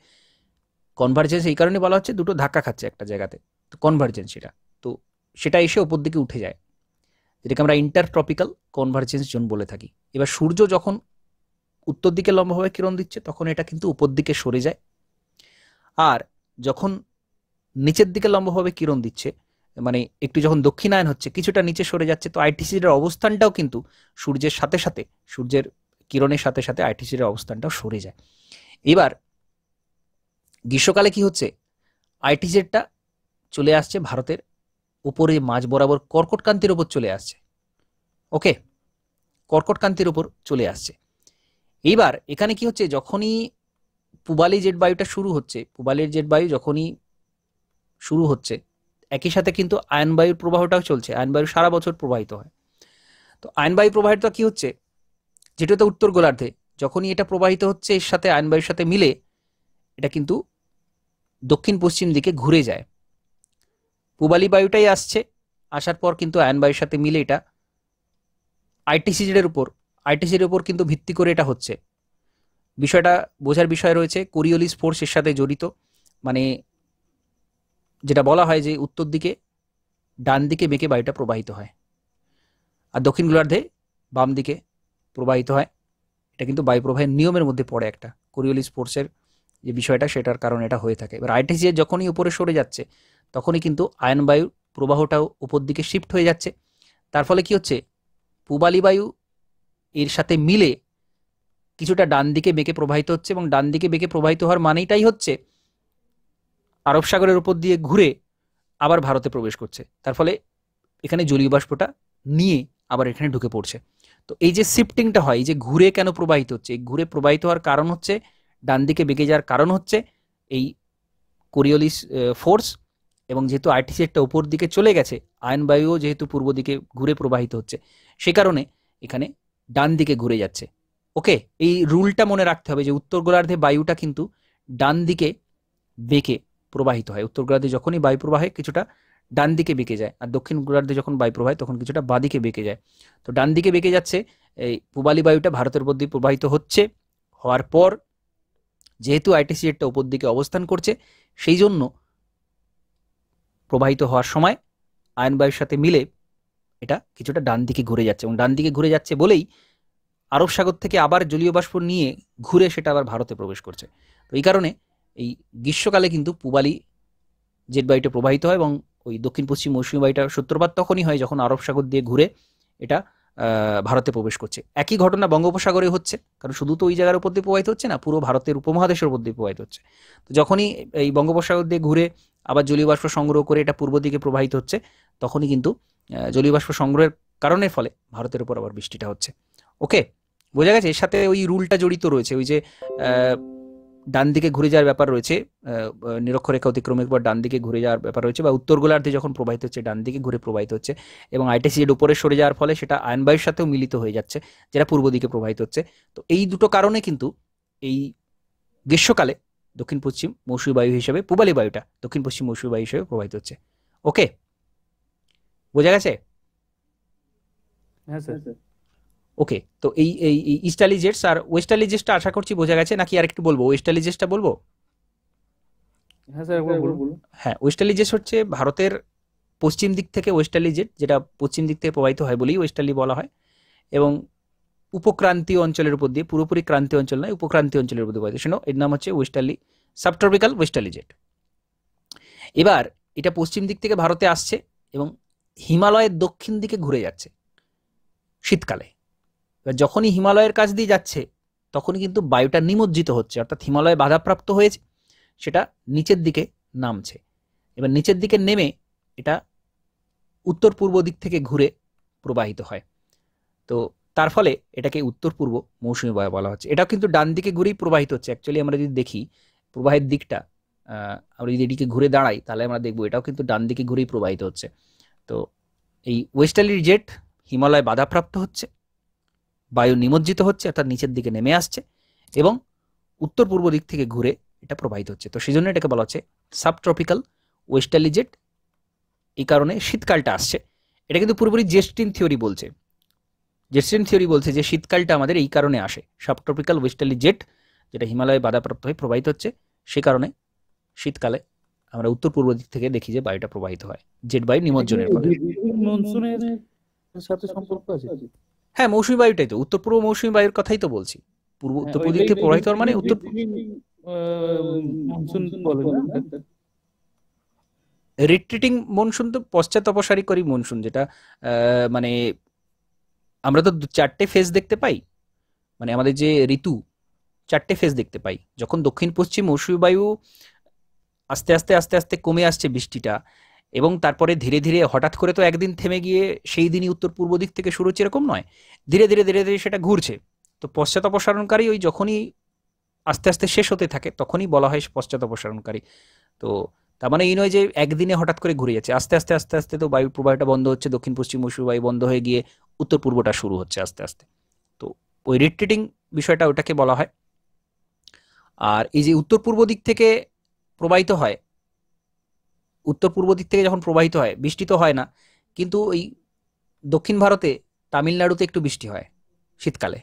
কনভার্জেন্স, এই কারণে বলা হচ্ছে দুটো ধাক্কা খাচ্ছে একটা জায়গাতে, তো কনভার্জেন্স সেটা। তো সেটা এসে ওপর দিকে উঠে যায়, যেটাকে আমরা ইন্টারট্রপিক্যাল কনভার্জেন্স জোন বলে থাকি। এবার সূর্য যখন উত্তর দিকে লম্বভাবে কিরণ দিচ্ছে তখন এটা কিন্তু উপর দিকে সরে যায়, আর যখন নিচের দিকে লম্বভাবে কিরণ দিচ্ছে, মানে একটু যখন দক্ষিণায়ন হচ্ছে, কিছুটা নিচে সরে যাচ্ছে, তো আইটিসির অবস্থানটাও কিন্তু সূর্যের সাথে সাথে, সূর্যের কিরণের সাথে সাথে আইটিসির অবস্থানটাও সরে যায়। এবার গ্রীষ্মকালে কি হচ্ছে, আইটিজেডটা চলে আসছে ভারতের উপরে মাঝ বরাবর কর্কটক্রান্তির ওপর চলে আসছে। ওকে, কর্কটক্রান্তির ওপর চলে আসছে। এইবার এখানে কি হচ্ছে, যখনই পূবালি জেট বায়ুটা শুরু হচ্ছে, পূবালির জেট বায়ু যখনই শুরু হচ্ছে, একই সাথে কিন্তু আয়ন বায়ুর প্রবাহটাও চলছে। আয়ন বায়ু সারা বছর প্রবাহিত হয়। তো আয়ন বায়ু প্রবাহিত কি হচ্ছে, যেটা তো উত্তর গোলার্ধে, যখনই এটা প্রবাহিত হচ্ছে এর সাথে আয়ন বায়ুর সাথে মিলে এটা কিন্তু দক্ষিণ পশ্চিম দিকে ঘুরে যায়। পূবালি বায়ুটাই আসছে, আসার পর কিন্তু আয়ন বায়ুর সাথে মিলে এটা আইটিসির উপর কিন্তু ভিত্তি করে এটা হচ্ছে। বিষয়টা বোঝার বিষয় রয়েছে, কোরিওলিস ফোর্স এর সাথে জড়িত। মানে যেটা বলা হয় যে উত্তর দিকে ডান দিকে বেঁকে বায়ুটা প্রবাহিত হয়, আর দক্ষিণ গোলার্ধে বাম দিকে প্রবাহিত হয়। এটা কিন্তু বায়ু প্রবাহের নিয়মের মধ্যে পড়ে একটা, কোরিওলিস ফোর্সের যে বিষয়টা, সেটার কারণে এটা হয়ে থাকে। এবার আইটিসি যখনই উপরে সরে যাচ্ছে তখনই কিন্তু আয়ন বায়ুর প্রবাহটাও উপর দিকে শিফট হয়ে যাচ্ছে। তার ফলে কি হচ্ছে, পূবালি বায়ু এর সাথে মিলে কিছুটা ডান দিকে বেঁকে প্রবাহিত হচ্ছে, এবং ডান দিকে বেঁকে প্রবাহিত হওয়ার মানেটাই হচ্ছে আরব সাগরের উপর দিয়ে ঘুরে আবার ভারতে প্রবেশ করছে। তার ফলে এখানে জলীয় বাষ্পটা নিয়ে আবার এখানে ঢুকে পড়ছে। তো এই যে শিফটিংটা হয়, এই যে ঘুরে কেন প্রবাহিত হচ্ছে, এই ঘুরে প্রবাহিত হওয়ার কারণ হচ্ছে, ডান দিকে বেঁকে যাওয়ার কারণ হচ্ছে এই কোরিওলিস ফোর্স, এবং যেহেতু আইটিসি একটা উপর দিকে চলে গেছে, আয়ন বায়ুও যেহেতু পূর্ব দিকে ঘুরে প্রবাহিত হচ্ছে, সে কারণে এখানে ডান দিকে ঘুরে যাচ্ছে। ওকে, এই রুলটা মনে রাখতে হবে যে উত্তর গোলার্ধে বায়ুটা কিন্তু ডান দিকে বেঁকে প্রবাহিত হয়। উত্তর গোলার্ধে যখনই বায়ু প্রবাহে কিছুটা ডান দিকে বেঁকে যায়, আর দক্ষিণ গোলার্ধে যখন বায়ু প্রবাহে তখন কিছুটা বাঁদিকে বেঁকে যায়। তো ডান দিকে বেঁকে যাচ্ছে, এই পূবালি বায়ুটা ভারতের উপর দিয়ে প্রবাহিত হচ্ছে, হওয়ার পর যেহেতু আইটিসি একটা উপর দিকে অবস্থান করছে, সেই জন্য প্রবাহিত হওয়ার সময় আয়ন বায়ুর সাথে মিলে এটা কিছুটা ডান দিকে ঘুরে যাচ্ছে, এবং ডান দিকে ঘুরে যাচ্ছে বলেই আরব সাগর থেকে আবার জলীয় বাষ্প নিয়ে ঘুরে সেটা আবার ভারতে প্রবেশ করছে। তো এই কারণে এই গ্রীষ্মকালে কিন্তু পূবালি জেট বায়ুটা প্রবাহিত হয়, এবং ওই দক্ষিণ পশ্চিম মৌসুমী বায়ুটা সূত্রপাত তখনই হয় যখন আরব সাগর দিয়ে ঘুরে এটা ভারতে প্রবেশ করছে। একই ঘটনা বঙ্গোপসাগরে হচ্ছে, কারণ শুধু তো ওই জায়গার উপর দিয়ে প্রবাহিত হচ্ছে না, পুরো ভারতের উপমহাদেশের উপর দিয়ে প্রবাহিত হচ্ছে। তো যখনই এই বঙ্গোপসাগর দিয়ে ঘুরে আবার জলীয় বাষ্প সংগ্রহ করে এটা পূর্ব দিকে প্রবাহিত হচ্ছে, তখনই কিন্তু জলীয় বাষ্প সংগ্রহের কারণের ফলে ভারতের উপর আবার বৃষ্টিটা হচ্ছে। ওকে, বোঝা গেছে? এর সাথে ওই রুলটা জড়িত রয়েছে, ওই যে ডান দিকে ঘুরে যাওয়ার ব্যাপার রয়েছে, নিরক্ষরেখা অতিক্রমের পর ডান দিকে ঘুরে যাওয়ার ব্যাপার রয়েছে, বা উত্তর গোলার্ধে যখন প্রবাহিত হচ্ছে ডান দিকে ঘুরে প্রবাহিত হচ্ছে, এবং আইটিসি এর উপরে সরে যাওয়ার ফলে সেটা আয়ন বায়ুর সাথেও মিলিত হয়ে যাচ্ছে, যেটা পূর্ব দিকে প্রবাহিত হচ্ছে। তো এই দুটো কারণে কিন্তু এই গ্রীষ্মকালে দক্ষিণ পশ্চিম মৌসুমী বায়ু হিসেবে পূবালি বায়ুটা দক্ষিণ পশ্চিম মৌসুমী বায়ু হিসেবে প্রবাহিত হচ্ছে। ওকে, বোঝা গেছে? হ্যাঁ স্যার। ওকে, তো এই এই ইস্টার্লি জেটস আর ওয়েস্টার্লি জেটসটা আশা করছি বোঝা গেছে, নাকি আর একটু বলবো? ওয়েস্টার্লি জেটসটা বলবো? হ্যাঁ স্যার, একবার বলুন। হ্যাঁ, ওয়েস্টার্লি জেটস হচ্ছে ভারতের পশ্চিম দিক থেকে ওয়েস্টার্লি জেট, যেটা পশ্চিম দিক থেকে প্রবাহিত হয় বলেই ওয়েস্টার্লি বলা হয়, এবং উপক্রান্তীয় অঞ্চলের উপর দিয়ে, পুরোপুরি ক্রান্তীয় অঞ্চল নয়, উপক্রান্তীয় অঞ্চলের উপর দিয়ে প্রবাহিত, শোনো এর নাম হচ্ছে ওয়েস্টার্লি, সাবট্রপিক্যাল ওয়েস্টার্লি জেট। এবার এটা পশ্চিম দিক থেকে ভারতে আসছে এবং হিমালয়ের দক্ষিণ দিকে ঘুরে যাচ্ছে শীতকালে। এবার যখনই হিমালয়ের কাছ দিয়ে যাচ্ছে তখনই কিন্তু বায়ুটা নিমজ্জিত হচ্ছে, অর্থাৎ হিমালয় বাধাপ্রাপ্ত হয়েছে, সেটা নিচের দিকে নামছে। এবার নিচের দিকে নেমে এটা উত্তর পূর্ব দিক থেকে ঘুরে প্রবাহিত হয়। তো তার ফলে এটাকে উত্তর পূর্ব মৌসুমী বায়ু বলা হচ্ছে। এটাও কিন্তু ডান দিকে ঘুরেই প্রবাহিত হচ্ছে। অ্যাকচুয়ালি আমরা যদি দেখি প্রবাহের দিকটা, আমরা যদি এদিকে ঘুরে দাঁড়াই তাহলে আমরা দেখবো এটাও কিন্তু ডান দিকে ঘুরেই প্রবাহিত হচ্ছে। তো এই ওয়েস্টার্লি জেট হিমালয় বাধাপ্রাপ্ত হচ্ছে, বায়ু নিমজ্জিত হচ্ছে, অর্থাৎ নিচের দিকে নেমে আসছে, এবং উত্তর পূর্ব দিক থেকে ঘুরে এটা প্রবাহিত হচ্ছে। তো সেই জন্য এটাকে বলা হচ্ছে সাবট্রপিক্যাল ওয়েস্টার্লি জেট। এই কারণে শীতকালটা আসছে। এটা কিন্তু পুরোপুরি জেস্টিন থিওরি বলছে। জেস্টিন থিওরি বলছে যে শীতকালটা আমাদের এই কারণে আসে, সাবট্রপিক্যাল ওয়েস্টার্লি জেট যেটা হিমালয়ে বাধাপ্রাপ্ত হয়ে প্রবাহিত হচ্ছে, সে কারণে শীতকালে আমরা উত্তর পূর্ব দিক থেকে দেখি যে বায়ুটা প্রবাহিত হয় জেট বায়ু নিমজ্জনের ফলে। মনসুনের সাথে সম্পর্ক আছে? হ্যাঁ, মৌসুমী বায়ুটাই তো, উত্তর পূর্ব মৌসুমী বায়ুর কথাই তো বলছি। উত্তর পূর্ব দিক থেকে প্রবাহিত হওয়ার মানে উত্তর মনসুন বলে না? রিট্রিটিং মনসুন তো পশ্চাৎ অপসারীকারী মনসুন, যেটা মানে আমরা তো 4টে ফেজ দেখতে পাই, মানে আমাদের যে ঋতু 4টে ফেজ দেখতে পাই। যখন দক্ষিণ পশ্চিম মৌসুমী বায়ু আস্তে আস্তে আস্তে আস্তে কমে আসছে বৃষ্টিটা, এবং তারপরে ধীরে ধীরে হঠাৎ করে তো একদিন থেমে গিয়ে সেই দিনই উত্তর পূর্ব দিক থেকে শুরু হচ্ছে এরকম নয়, ধীরে ধীরে ধীরে ধীরে সেটা ঘুরছে। তো পশ্চাৎ অপসারণকারী ওই যখনই আস্তে আস্তে শেষ হতে থাকে তখনই বলা হয় পশ্চাৎ অপসারণকারী। তো তার মানে এই নয় যে একদিনে হঠাৎ করে ঘুরে যাচ্ছে, আস্তে আস্তে আস্তে আস্তে তো বায়ুর প্রবাহটা বন্ধ হচ্ছে, দক্ষিণ পশ্চিম মৌসুমী বায়ু বন্ধ হয়ে গিয়ে উত্তর পূর্বটা শুরু হচ্ছে আস্তে আস্তে। তো ওই রিট্রিটিং বিষয়টা ওটাকে বলা হয়। আর এই যে উত্তর পূর্ব দিক থেকে প্রবাহিত হয়, উত্তর পূর্ব দিক থেকে যখন প্রবাহিত হয় বৃষ্টি তো হয় না, কিন্তু ওই দক্ষিণ ভারতে তামিলনাড়ুতে একটু বৃষ্টি হয় শীতকালে।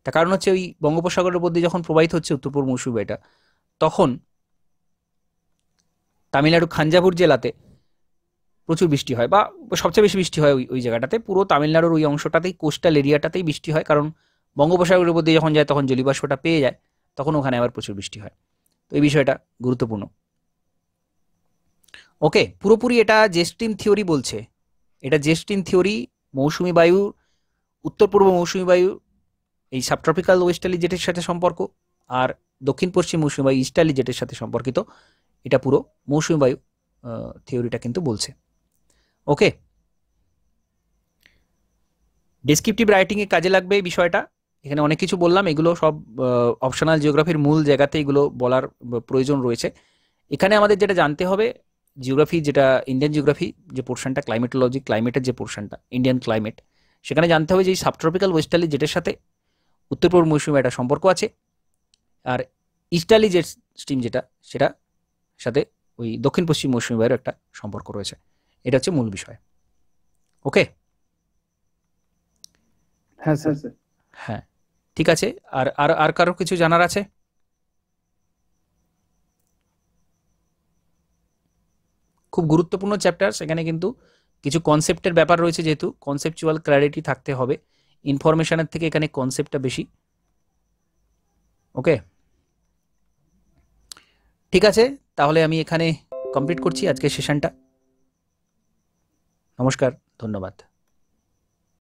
তার কারণ হচ্ছে ওই বঙ্গোপসাগরের মধ্যে যখন প্রবাহিত হচ্ছে উত্তর পূর্ব মৌসুমী বায়ুটা, তখন তামিলনাড়ু খাঞ্জাভুর জেলাতে প্রচুর বৃষ্টি হয়, বা সবচেয়ে বেশি বৃষ্টি হয় ওই ওই জায়গাটাতে। পুরো তামিলনাড়ুর ওই অংশটাতেই, কোস্টাল এরিয়াটাতেই বৃষ্টি হয়, কারণ বঙ্গোপসাগরের মধ্যে যখন যায় তখন জলীয়বাষ্পটা পেয়ে যায়, তখন ওখানে আবার প্রচুর বৃষ্টি হয়। তো এই বিষয়টা গুরুত্বপূর্ণ। ওকে, পুরোপুরি এটা জেস্টিন থিওরি বলছে, এটা জেস্টিন থিওরি। মৌসুমী বায়ু, উত্তর পূর্ব মৌসুমী বায়ু এই সাবট্রপিক্যাল ওয়েস্টার্লি জেটের সাথে সম্পর্ক, আর দক্ষিণ পশ্চিম মৌসুমী বায়ু ইস্টার্লি জেটের সাথে সম্পর্কিত, এটা পুরো মৌসুমী বায়ু থিওরিটা কিন্তু বলছে। ওকে, ডেসক্রিপটিভ রাইটিংয়ে কাজে লাগবে এই বিষয়টা। এখানে অনেক কিছু বললাম, এগুলো সব অপশনাল জিওগ্রাফির মূল জায়গাতে এগুলো বলার প্রয়োজন রয়েছে। এখানে আমাদের যেটা জানতে হবে, জিওগ্রাফি যেটা ইন্ডিয়ান জিওগ্রাফি যে পোর্শনটা, ক্লাইমেটোলজি, ক্লাইমেটের যে পোর্শনটা, ইন্ডিয়ান ক্লাইমেট, সেখানে জানতে হবে যে এই সাবট্রপিক্যাল ওয়েস্টার্লি জেটের সাথে উত্তর পূর্ব মৌসুমী একটা সম্পর্ক আছে, আর ইস্টার্লি জেট স্ট্রিম যেটা, সেটা সাথে ওই দক্ষিণ পশ্চিম মৌসুমী বায়ুর একটা সম্পর্ক রয়েছে। এটা হচ্ছে মূল বিষয়। ওকে, হ্যাঁ স্যার। হ্যাঁ ঠিক আছে। আর আর আর কারো কিছু জানার আছে? খুব গুরুত্বপূর্ণ চ্যাপ্টার, সেখানে কিন্তু কিছু কনসেপ্টের ব্যাপার রয়েছে, যেহেতু কনসেপচুয়াল ক্ল্যারিটি থাকতে হবে, ইনফরমেশনের থেকে এখানে কনসেপ্টটা বেশি। ওকে, ঠিক আছে, তাহলে আমি এখানে কমপ্লিট করছি আজকের সেশনটা। নমস্কার, ধন্যবাদ।